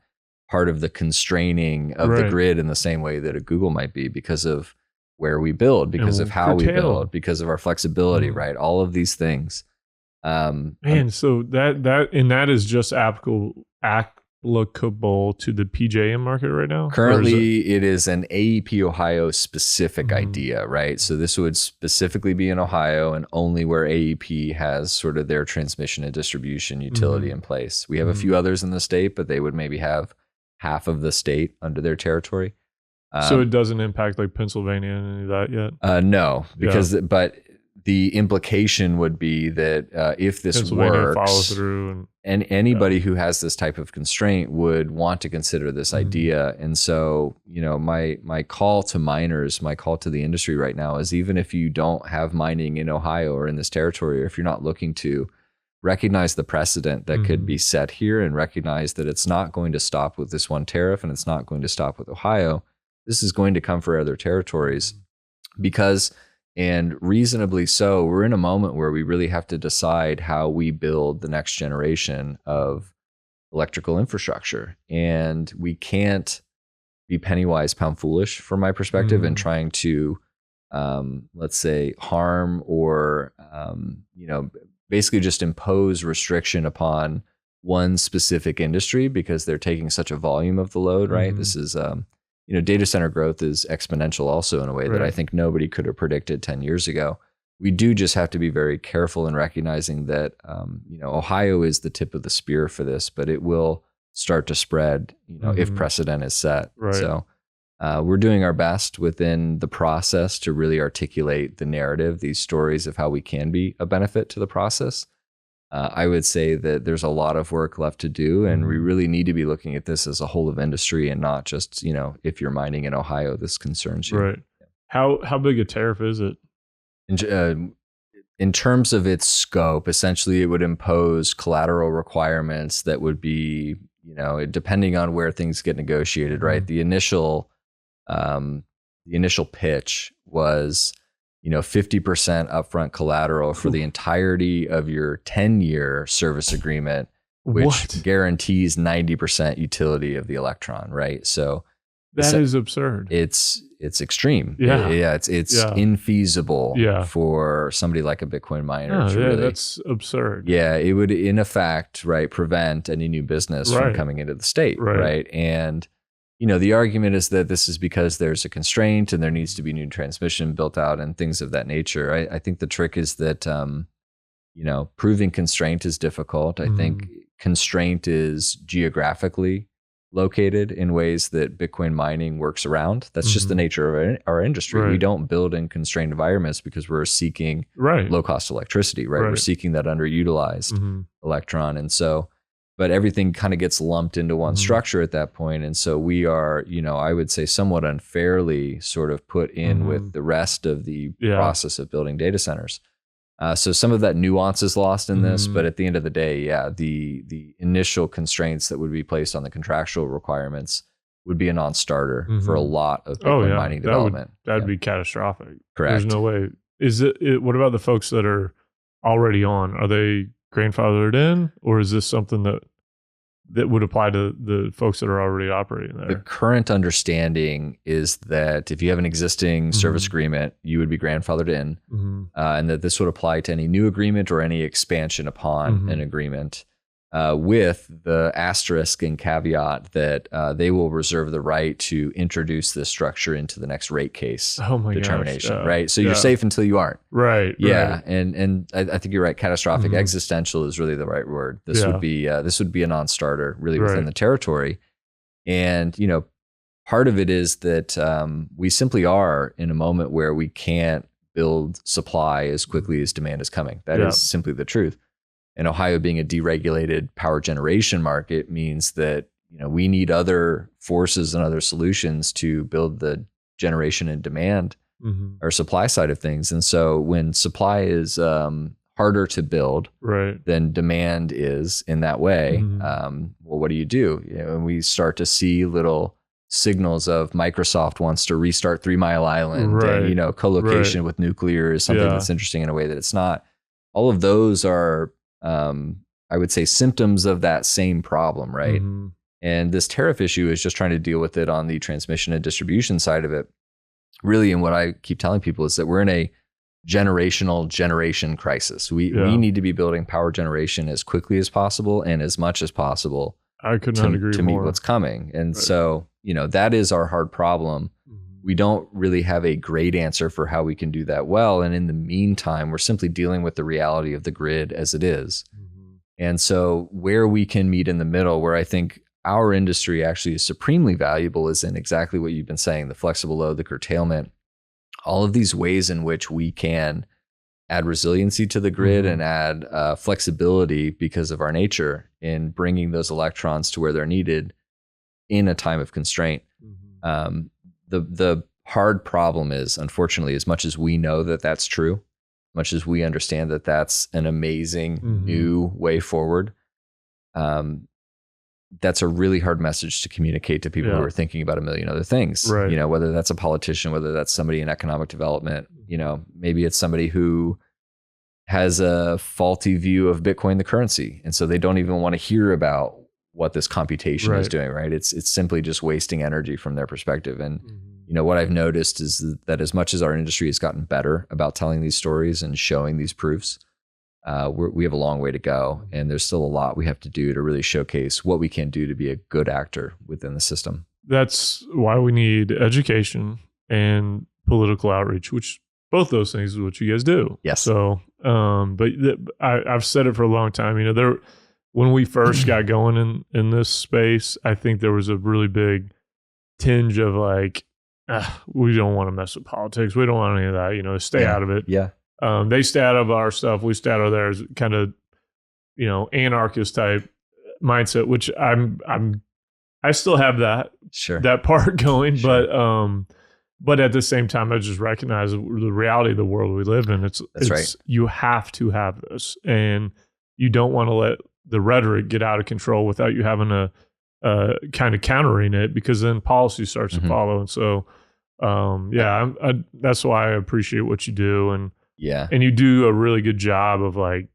part of the constraining of the grid in the same way that a Google might be because of where we build, because of how we build, because of our flexibility, right? All of these things. So that is just applicable to the PJM market right now? Currently, it is an AEP Ohio specific idea, right? So this would specifically be in Ohio and only where AEP has sort of their transmission and distribution utility in place. We have a few others in the state, but they would maybe have half of the state under their territory. So it doesn't impact like Pennsylvania and any of that yet? No, because but the implication would be that if this works, follow through, and anybody who has this type of constraint would want to consider this idea. And so, my call to miners, my call to the industry right now is, even if you don't have mining in Ohio or in this territory, or if you're not looking to, recognize the precedent that could be set here, and recognize that it's not going to stop with this one tariff, and it's not going to stop with Ohio. This is going to come for other territories, because, and reasonably so, we're in a moment where we really have to decide how we build the next generation of electrical infrastructure. And we can't be penny wise, pound foolish, from my perspective, and trying to, let's say, harm or, basically just impose restriction upon one specific industry because they're taking such a volume of the load, right? This is, data center growth is exponential also in a way that I think nobody could have predicted 10 years ago. We do just have to be very careful in recognizing that, Ohio is the tip of the spear for this, but it will start to spread, if precedent is set. Right. So we're doing our best within the process to really articulate the narrative, these stories of how we can be a benefit to the process. I would say that there's a lot of work left to do, and we really need to be looking at this as a whole of industry, and not just, if you're mining in Ohio, this concerns you. Right. How big a tariff is it? In terms of its scope, essentially it would impose collateral requirements that would be, depending on where things get negotiated, right? The initial pitch was, 50% upfront collateral for the entirety of your 10-year service agreement, which guarantees 90% utility of the electron, right? So that is absurd. It's extreme. Yeah. It's infeasible for somebody like a Bitcoin miner. That's absurd. Yeah, it would in effect, right, prevent any new business from coming into the state, right? And the argument is that this is because there's a constraint and there needs to be new transmission built out and things of that nature. I think the trick is that, proving constraint is difficult. I think constraint is geographically located in ways that Bitcoin mining works around. That's just the nature of our industry. Right. We don't build in constrained environments because we're seeking low cost electricity, right? We're seeking that underutilized electron. And so, but everything kind of gets lumped into one structure at that point. And so we are, I would say somewhat unfairly sort of put in with the rest of the process of building data centers. So some of that nuance is lost in this, but at the end of the day, the initial constraints that would be placed on the contractual requirements would be a non-starter for a lot of Bitcoin mining development. That'd be catastrophic. Correct. There's no way. What about the folks that are already on? Are they grandfathered in, or is this something that would apply to the folks that are already operating there? The current understanding is that if you have an existing service agreement, you would be grandfathered in, and that this would apply to any new agreement or any expansion upon an agreement, with the asterisk and caveat that they will reserve the right to introduce this structure into the next rate case determination, right? So you're safe until you aren't. Right. Yeah. Right. And I think you're right. Catastrophic, existential is really the right word. This would be a non-starter really within the territory. And, part of it is that we simply are in a moment where we can't build supply as quickly as demand is coming. That is simply the truth. And Ohio being a deregulated power generation market means that, we need other forces and other solutions to build the generation and demand or supply side of things. And so when supply is harder to build than demand is in that way, well, what do? And we start to see little signals of Microsoft wants to restart 3 Mile Island, and, co-location with nuclear is something that's interesting in a way that it's not. All of those are, I would say, symptoms of that same problem, right? And this tariff issue is just trying to deal with it on the transmission and distribution side of it. really, and what I keep telling people is that we're in a generation crisis. We need to be building power generation as quickly as possible and as much as possible. I could not agree to more. meet what's coming. And so, that is our hard problem. We don't really have a great answer for how we can do that well. And in the meantime, we're simply dealing with the reality of the grid as it is. And so where we can meet in the middle, where I think our industry actually is supremely valuable, is in exactly what you've been saying, the flexible load, the curtailment, all of these ways in which we can add resiliency to the grid and add flexibility because of our nature in bringing those electrons to where they're needed in a time of constraint. The hard problem is, unfortunately, as much as we know that that's true, much as we understand that that's an amazing new way forward, that's a really hard message to communicate to people who are thinking about a million other things. Right. Whether that's a politician, whether that's somebody in economic development, maybe it's somebody who has a faulty view of Bitcoin, the currency. And so they don't even want to hear about what this computation is doing, right? It's simply just wasting energy from their perspective. And, what I've noticed is that as much as our industry has gotten better about telling these stories and showing these proofs, we have a long way to go. And there's still a lot we have to do to really showcase what we can do to be a good actor within the system. That's why we need education and political outreach, which both those things is what you guys do. Yes. So, I've said it for a long time. When we first got going in this space, I think there was a really big tinge of like, we don't want to mess with politics. We don't want any of that. Stay out of it. Yeah. They stay out of our stuff. We stay out of theirs. Kind of, anarchist type mindset, which I still have that part going, but at the same time, I just recognize the reality of the world we live in. It's right. You have to have this, and you don't want to let the rhetoric get out of control without you having a kind of countering it, because then policy starts to follow. And so, that's why I appreciate what you do. And you do a really good job of like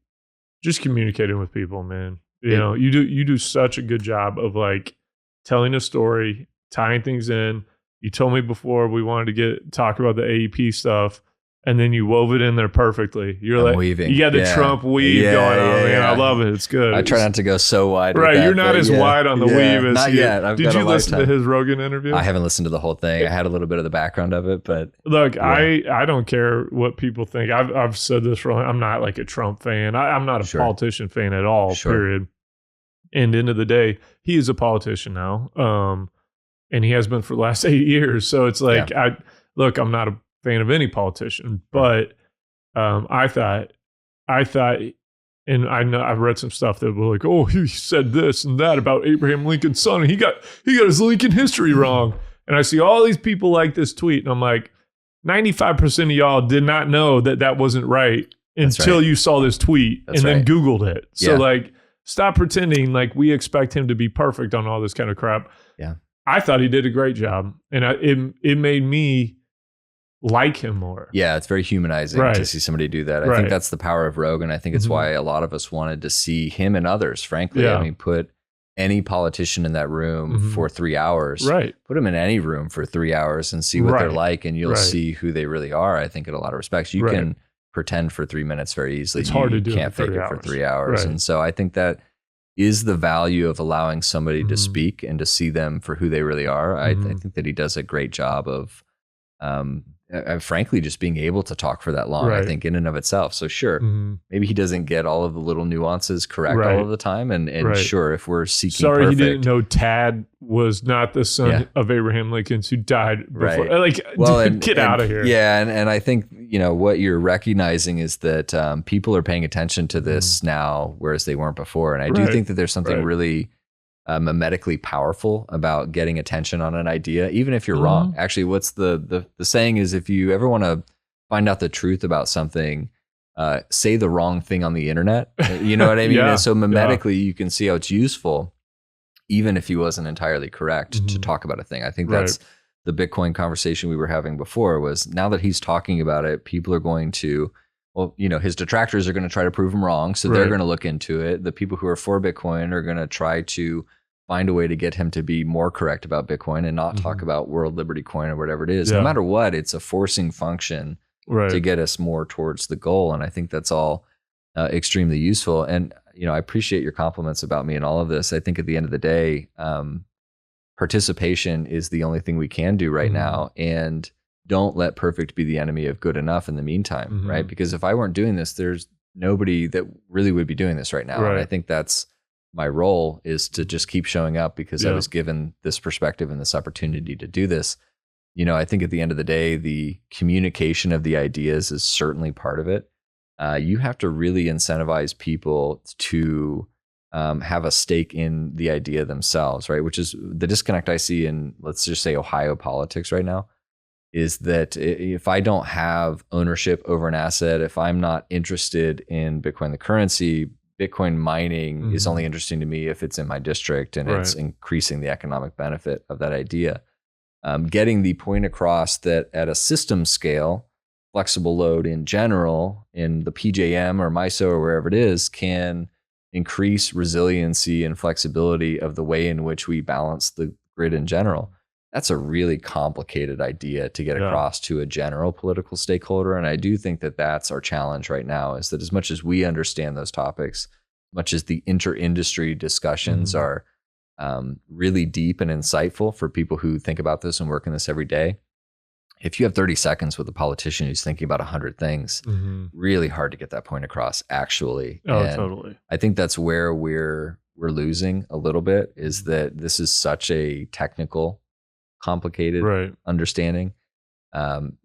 just communicating with people, man. You do such a good job of like telling a story, tying things in. You told me before we wanted to talk about the AEP stuff, and then you wove it in there perfectly. You're like weaving. You got the Trump weave going on, man. I love it. It's good. I try not to go so wide. Right, with that, you're not as wide on the weave as not yet. Did you listen to his Rogan interview? I haven't listened to the whole thing. I had a little bit of the background of it, but look, I don't care what people think. I've said this for. I'm not like a Trump fan. I'm not a politician fan at all. Period. And end of the day, he is a politician now. And he has been for the last 8 years. So it's like, I'm not a fan of any politician, but I thought, and I know I've read some stuff that were like, oh, he said this and that about Abraham Lincoln's son, and he got his Lincoln history wrong. And I see all these people like this tweet, and I'm like, 95% of y'all did not know that wasn't right until you saw this tweet then Googled it. So like, stop pretending like we expect him to be perfect on all this kind of crap. Yeah. I thought he did a great job, and it made me like him more. Yeah, it's very humanizing to see somebody do that. I think that's the power of Rogan. I think it's why a lot of us wanted to see him and others, frankly. I mean, put any politician in that room for 3 hours. Right. Put them in any room for 3 hours and see what they're like, and you'll see who they really are, I think, in a lot of respects. You can pretend for 3 minutes very easily. It's hard to do. You can't fake it for 3 hours. And so I think that is the value of allowing somebody to speak and to see them for who they really are. I think that he does a great job of, frankly, just being able to talk for that long, I think, in and of itself. So sure, maybe he doesn't get all of the little nuances correct all of the time. And sure, if we're seeking perfect. He didn't know Tad was not the son of Abraham Lincoln who died before. Like, get out of here. Yeah, and I think, what you're recognizing is that people are paying attention to this now, whereas they weren't before. And I do think that there's something really mimetically powerful about getting attention on an idea, even if you're wrong. Actually, what's the saying is, if you ever want to find out the truth about something, say the wrong thing on the internet. You know what I mean? And so mimetically, you can see how it's useful, even if he wasn't entirely correct to talk about a thing. I think that's the Bitcoin conversation we were having before, was now that he's talking about it, people are going to, his detractors are going to try to prove him wrong. So they're going to look into it. The people who are for Bitcoin are going to try to find a way to get him to be more correct about Bitcoin and not talk about World Liberty Coin or whatever it is. No matter what, it's a forcing function to get us more towards the goal. And I think that's all extremely useful. And, I appreciate your compliments about me and all of this. I think at the end of the day, participation is the only thing we can do right now. And don't let perfect be the enemy of good enough in the meantime, right? Because if I weren't doing this, there's nobody that really would be doing this right now. And I think that's my role, is to just keep showing up because I was given this perspective and this opportunity to do this. I think at the end of the day, the communication of the ideas is certainly part of it. You have to really incentivize people to have a stake in the idea themselves, right? Which is the disconnect I see in, let's just say, Ohio politics right now, is that if I don't have ownership over an asset, if I'm not interested in Bitcoin, the currency, Bitcoin mining is only interesting to me if it's in my district and it's increasing the economic benefit of that idea. Getting the point across that at a system scale, flexible load in general, in the PJM or MISO or wherever it is, can increase resiliency and flexibility of the way in which we balance the grid in general. That's a really complicated idea to get across to a general political stakeholder. And I do think that that's our challenge right now, is that as much as we understand those topics, much as the inter-industry discussions are really deep and insightful for people who think about this and work in this every day, if you have 30 seconds with a politician who's thinking about 100 things, really hard to get that point across, actually. Totally. I think that's where we're losing a little bit, is that this is such a technical, complicated understanding.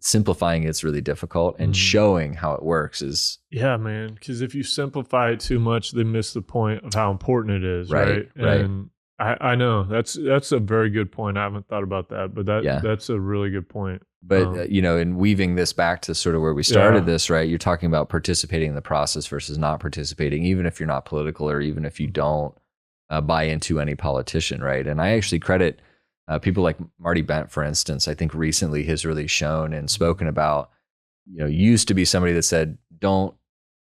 Simplifying it's really difficult, and showing how it works is man, because if you simplify it too much, they miss the point of how important it is, right? And I know that's a very good point. I haven't thought about that, but that's a really good point. But in weaving this back to sort of where we started this, right? You're talking about participating in the process versus not participating, even if you're not political, or even if you don't buy into any politician, right? And I actually credit people like Marty Bent, for instance. I think recently has really shown and spoken about, used to be somebody that said, don't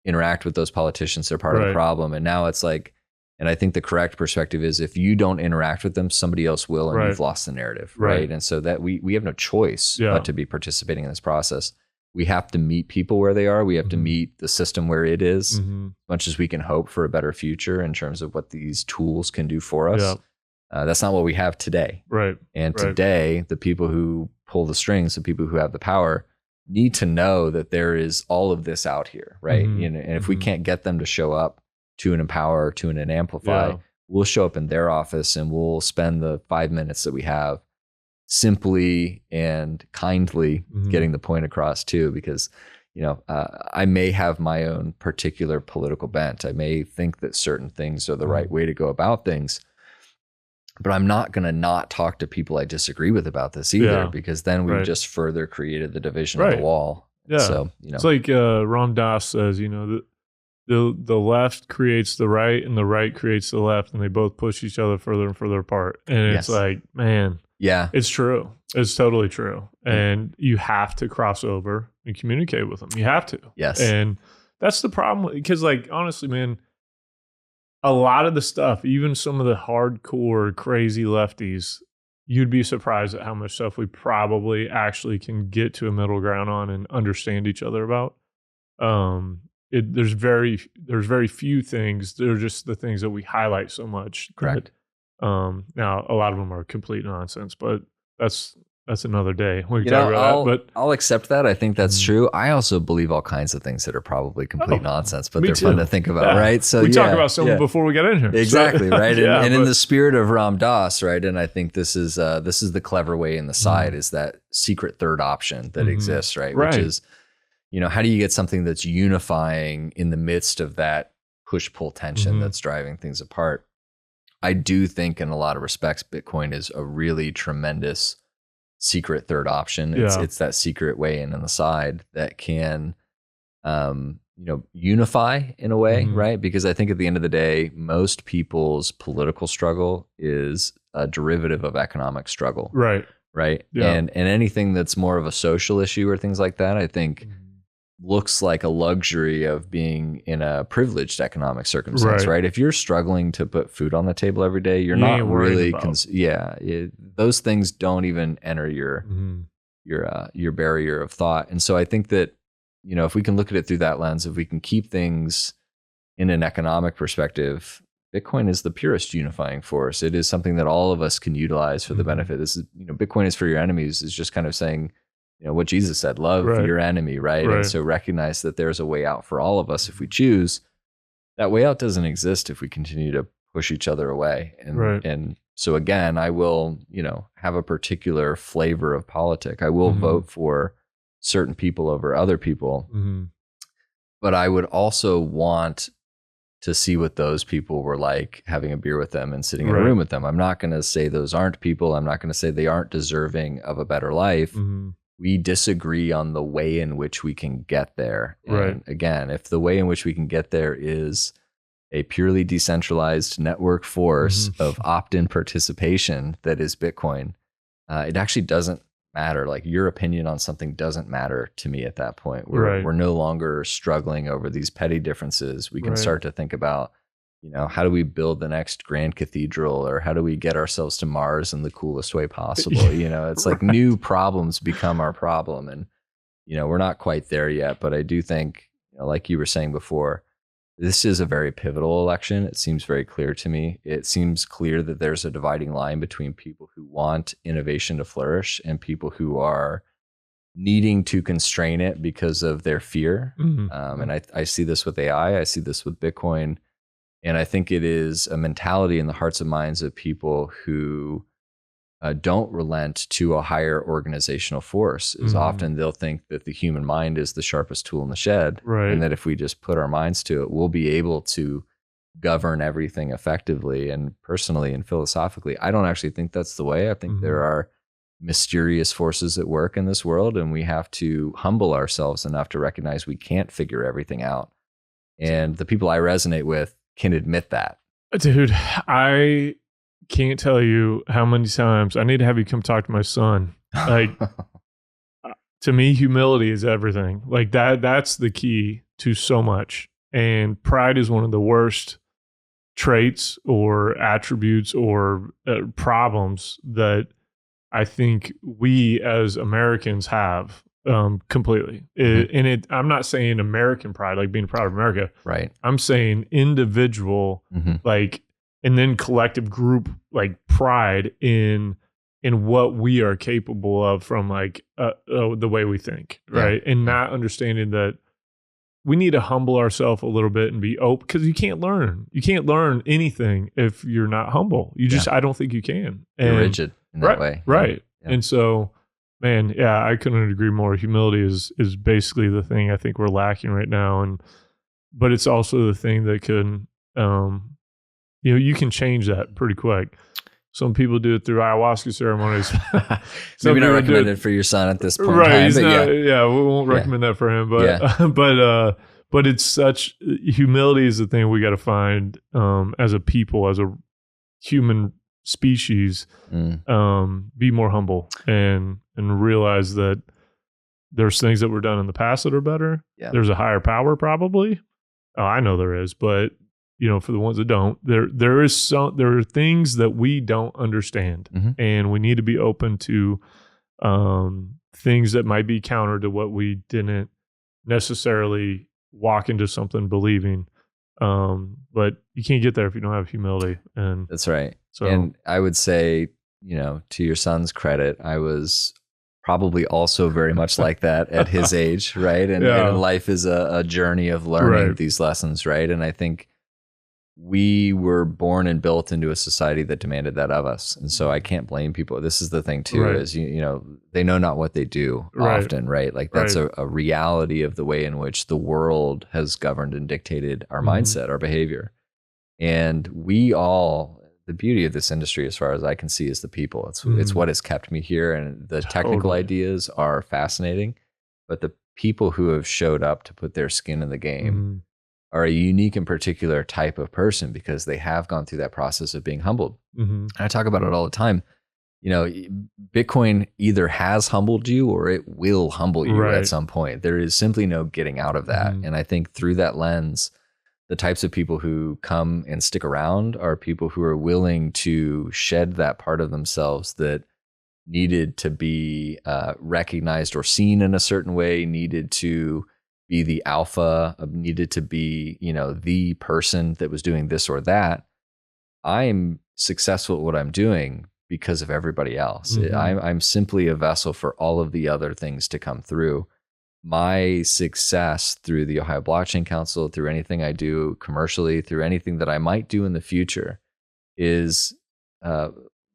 interact with those politicians, they're part of the problem. And now it's like, and I think the correct perspective is, if you don't interact with them, somebody else will, and you've lost the narrative, right? And so that we have no choice but to be participating in this process. We have to meet people where they are. We have to meet the system where it is, as much as we can hope for a better future in terms of what these tools can do for us. That's not what we have today. And today, the people who pull the strings, the people who have the power, need to know that there is all of this out here, right? And if we can't get them to show up to an Empower, to an Amplify, we'll show up in their office and we'll spend the 5 minutes that we have simply and kindly getting the point across too, because I may have my own particular political bent. I may think that certain things are the right way to go about things, but I'm not going to not talk to people I disagree with about this either, because then we've just further created the division of the wall. So, it's like Ram Dass says, the left creates the right and the right creates the left, and they both push each other further and further apart. And it's like, man, it's true. It's totally true. And you have to cross over and communicate with them. You have to. Yes. And that's the problem, because, like, honestly, man, a lot of the stuff, even some of the hardcore crazy lefties, you'd be surprised at how much stuff we probably actually can get to a middle ground on and understand each other about. There's very few things. They're just the things that we highlight so much. Correct. Now a lot of them are complete nonsense, but that's another day. We can talk about that, but I'll accept that. I think that's true. I also believe all kinds of things that are probably complete nonsense, but they're fun to think about, right? So we talked about some before we got in here. Exactly, right? And in the spirit of Ram Dass, right? And I think this is the clever way in the side, is that secret third option that exists, right? Which is, how do you get something that's unifying in the midst of that push-pull tension that's driving things apart? I do think in a lot of respects, Bitcoin is a really tremendous secret third option. It's that secret way in on the side that can, unify in a way, right? Because I think at the end of the day, most people's political struggle is a derivative of economic struggle. Right. Yeah. And anything that's more of a social issue or things like that, I think looks like a luxury of being in a privileged economic circumstance, right? If you're struggling to put food on the table every day, you're not really, those things don't even enter your barrier of thought. And so I think that, if we can look at it through that lens, if we can keep things in an economic perspective, Bitcoin is the purest unifying force. It is something that all of us can utilize for the benefit. This is, Bitcoin is for your enemies is just kind of saying, what Jesus said, love your enemy, right? And so recognize that there's a way out for all of us if we choose. That way out doesn't exist if we continue to push each other away. And so again, I will, have a particular flavor of politic. I will vote for certain people over other people. But I would also want to see what those people were like having a beer with them and sitting in a room with them. I'm not going to say those aren't people. I'm not going to say they aren't deserving of a better life. We disagree on the way in which we can get there. And again, if the way in which we can get there is a purely decentralized network force of opt-in participation that is Bitcoin, it actually doesn't matter. Like, your opinion on something doesn't matter to me at that point. We're no longer struggling over these petty differences. We can start to think about, how do we build the next grand cathedral, or how do we get ourselves to Mars in the coolest way possible? It's like new problems become our problem. And, we're not quite there yet, but I do think, like you were saying before, this is a very pivotal election. It seems very clear to me. It seems clear that there's a dividing line between people who want innovation to flourish and people who are needing to constrain it because of their fear. And I see this with AI. I see this with Bitcoin. And I think it is a mentality in the hearts and minds of people who don't relent to a higher organizational force. Is often they'll think that the human mind is the sharpest tool in the shed, and that if we just put our minds to it, we'll be able to govern everything effectively and personally and philosophically. I don't actually think that's the way. I think there are mysterious forces at work in this world, and we have to humble ourselves enough to recognize we can't figure everything out. And the people I resonate with can admit that. Dude, I can't tell you how many times I need to have you come talk to my son. Like, to me, humility is everything. Like, that's the key to so much. And pride is one of the worst traits or attributes or problems that I think we as Americans have completely. I'm not saying American pride, like being proud of America. Right. I'm saying individual, like, and then collective group, like, pride in what we are capable of from, like, the way we think, right? And not understanding that we need to humble ourselves a little bit and be open, because you can't learn anything if you're not humble. You just, I don't think you can. You're rigid in that way. Right. Yeah. And so, man, I couldn't agree more. Humility is basically the thing I think we're lacking right now. But it's also the thing that can, you can change that pretty quick. Some people do it through ayahuasca ceremonies. Maybe not recommended for your son at this point. Right. We won't recommend that for him. But but it's such, humility is the thing we got to find as a people, as a human species. Be more humble and realize that there's things that were done in the past that are better. There's a higher power, probably. Oh, I know there is, but for the ones that don't, there are things that we don't understand, and we need to be open to things that might be counter to what we didn't necessarily walk into something believing. But you can't get there if you don't have humility. And that's right. So, and I would say, to your son's credit, I was probably also very much like that at his age, right? And life is a journey of learning these lessons, right? And I think we were born and built into a society that demanded that of us. And so I can't blame people. This is the thing too, is, they know not what they do often, right? Like, that's a reality of the way in which the world has governed and dictated our mindset, our behavior. And we all, the beauty of this industry, as far as I can see, is the people. It's what has kept me here. And the technical ideas are fascinating, but the people who have showed up to put their skin in the game are a unique and particular type of person, because they have gone through that process of being humbled. I talk about it all the time. Bitcoin either has humbled you or it will humble you at some point. There is simply no getting out of that. And I think through that lens, the types of people who come and stick around are people who are willing to shed that part of themselves that needed to be recognized or seen in a certain way, needed to be the alpha, needed to be, the person that was doing this or that. I'm successful at what I'm doing because of everybody else. I'm simply a vessel for all of the other things to come through. My success through the Ohio Blockchain Council, through anything I do commercially, through anything that I might do in the future is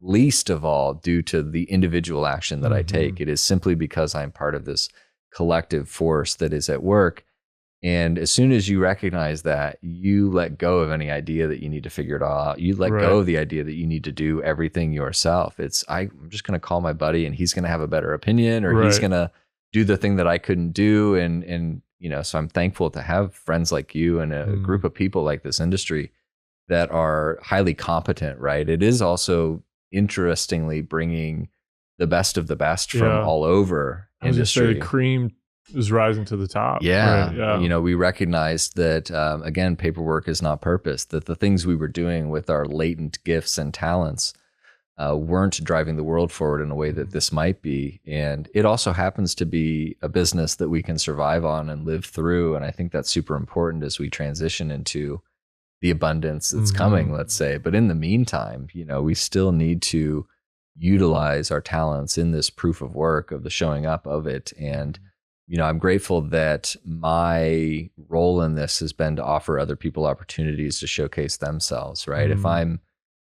least of all due to the individual action that I take. It is simply because I'm part of this collective force that is at work. And as soon as you recognize that, you let go of any idea that you need to figure it all out. You let go of the idea that you need to do everything yourself. I'm just going to call my buddy and he's going to have a better opinion, or he's going to do the thing that I couldn't do. And so I'm thankful to have friends like you and a group of people like this industry that are highly competent, right? It is also interestingly bringing the best of the best from all over industry. The cream is rising to the top. We recognized that, again, paperwork is not purpose, that the things we were doing with our latent gifts and talents weren't driving the world forward in a way that this might be. And it also happens to be a business that we can survive on and live through. And I think that's super important as we transition into the abundance that's coming, let's say. But in the meantime, we still need to utilize our talents in this proof of work of the showing up of it. And I'm grateful that my role in this has been to offer other people opportunities to showcase themselves, right? If I'm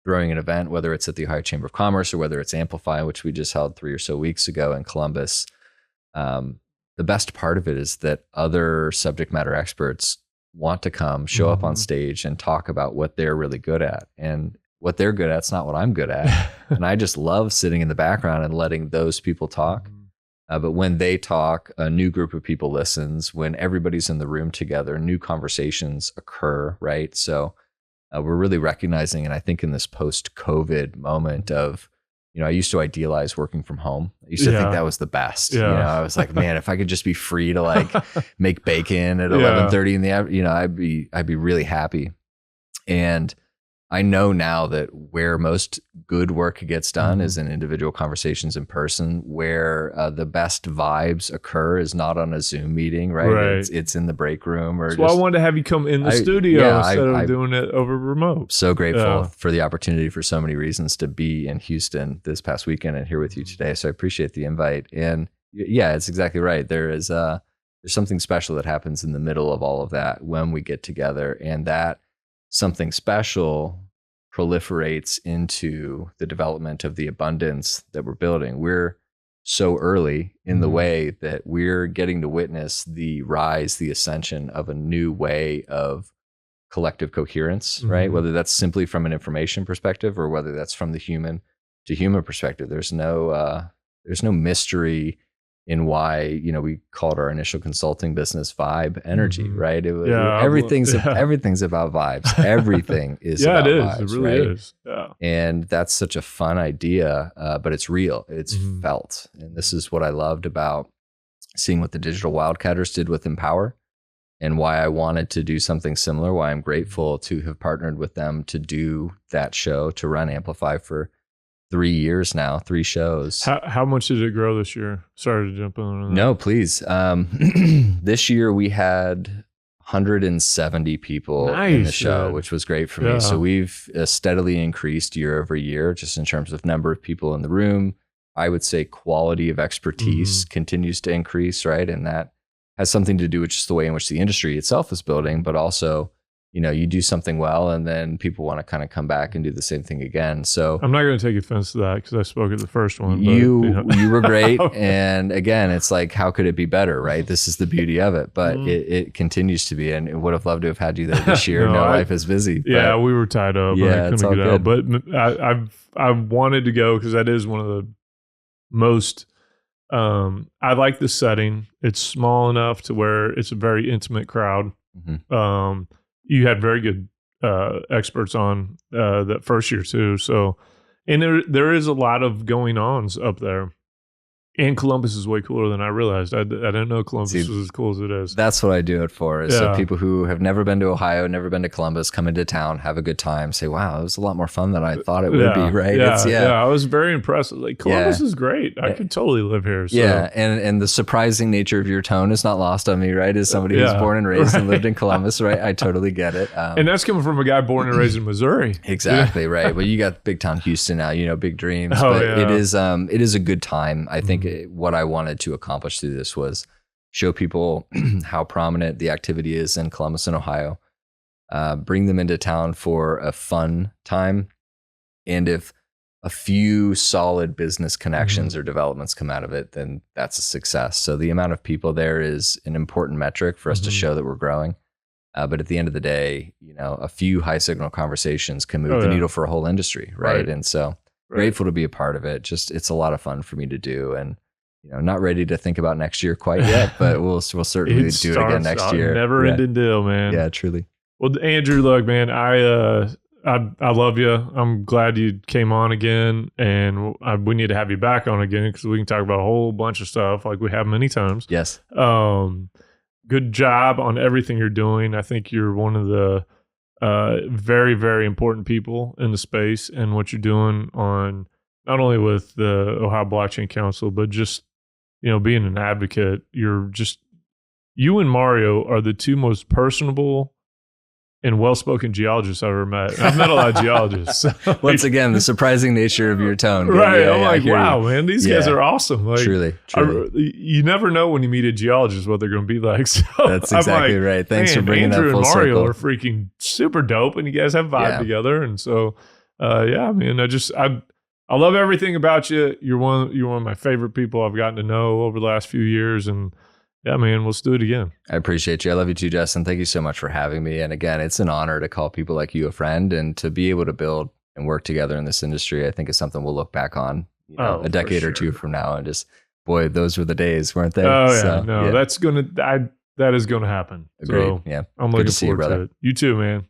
throwing an event, whether it's at the Ohio Chamber of Commerce or whether it's Amplify, which we just held 3 or so weeks ago in Columbus, the best part of it is that other subject matter experts want to come, show up on stage and talk about what they're really good at. And what they're good at's not what I'm good at. And I just love sitting in the background and letting those people talk. But when they talk, a new group of people listens. When everybody's in the room together, new conversations occur, right? So we're really recognizing, and I think in this post-COVID moment of, I used to idealize working from home. I used to think that was the best. I was like, man, if I could just be free to make bacon at 11:30 in the afternoon, I'd be really happy. And I know now that where most good work gets done is in individual conversations in person, where the best vibes occur is not on a Zoom meeting, right? It's in the break room. Or I wanted to have you come in the studio instead of doing it over remote. So grateful for the opportunity for so many reasons to be in Houston this past weekend and here with you today. So I appreciate the invite. And it's exactly right. There's something special that happens in the middle of all of that when we get together, and that something special proliferates into the development of the abundance that we're building. We're so early in the way that we're getting to witness the rise, the ascension of a new way of collective coherence, right? Whether that's simply from an information perspective or whether that's from the human to human perspective. There's no mystery in why, we called our initial consulting business Vibe Energy, right? Everything's about vibes. Everything is about vibes. It really is. And that's such a fun idea, but it's real. It's felt. And this is what I loved about seeing what the Digital Wildcatters did with Empower, and why I wanted to do something similar, why I'm grateful to have partnered with them to do that show, to run Amplify for 3 years now, 3 shows. How much did it grow this year? Sorry to jump on that. No, please. This year we had 170 people in the show, which was great for me. So we've steadily increased year over year, just in terms of number of people in the room. I would say quality of expertise continues to increase, right? And that has something to do with just the way in which the industry itself is building, but also, you do something well and then people want to kind of come back and do the same thing again. So I'm not going to take offense to that because I spoke at the first one. But, you were great. And again, it's like, how could it be better, right? This is the beauty of it, but it continues to be, and would have loved to have had you there this year. Life is busy. Yeah, we were tied up. Yeah, I couldn't get out. But I wanted to go because that is one of the most, I like the setting. It's small enough to where it's a very intimate crowd. You had very good experts on that first year too. So And there is a lot of going ons up there. And Columbus is way cooler than I realized. I didn't know Columbus was as cool as it is. That's what I do it for. Is so people who have never been to Ohio, never been to Columbus, come into town, have a good time, say, wow, it was a lot more fun than I thought it would be, right? Yeah, I was very impressed. Like, Columbus is great. I could totally live here. So. Yeah, and the surprising nature of your tone is not lost on me, right? As somebody who's born and raised and lived in Columbus, right? I totally get it. And that's coming from a guy born and raised in Missouri. Exactly, right. Well, you got big town Houston now, big dreams. But it is a good time. I think what I wanted to accomplish through this was show people how prominent the activity is in Columbus and Ohio, bring them into town for a fun time. And if a few solid business connections or developments come out of it, then that's a success. So the amount of people there is an important metric for us to show that we're growing. But at the end of the day, a few high signal conversations can move the needle for a whole industry. Right. And so grateful to be a part of it. It's a lot of fun for me to do. And not ready to think about next year quite yet, but we'll certainly do it again next year. Never ending deal, man. Yeah, truly. Well, Andrew, look, man, I love you. I'm glad you came on again, and we need to have you back on again because we can talk about a whole bunch of stuff like we have many times. Yes. Good job on everything you're doing. I think you're one of the very, very important people in the space, and what you're doing on not only with the Ohio Blockchain Council, but just being an advocate. You and Mario are the two most personable and well-spoken geologists I've ever met. I've met a lot of geologists. So once again, the surprising nature of your tone. Right. I'm like, wow, man, these guys are awesome. Like, truly. You never know when you meet a geologist what they're going to be like. So that's exactly right. Thanks for bringing Andrew that full circle. Andrew and Mario are freaking super dope, and you guys have vibe together. And so, man, I love everything about you. You're one of my favorite people I've gotten to know over the last few years. And yeah, man, let's do it again. I appreciate you. I love you too, Justin. Thank you so much for having me. And again, it's an honor to call people like you a friend, and to be able to build and work together in this industry. I think is something we'll look back on a decade or two from now and just, boy, those were the days, weren't they? Oh, yeah. That is going to happen. Agreed. So I'm looking forward to it. You too, man.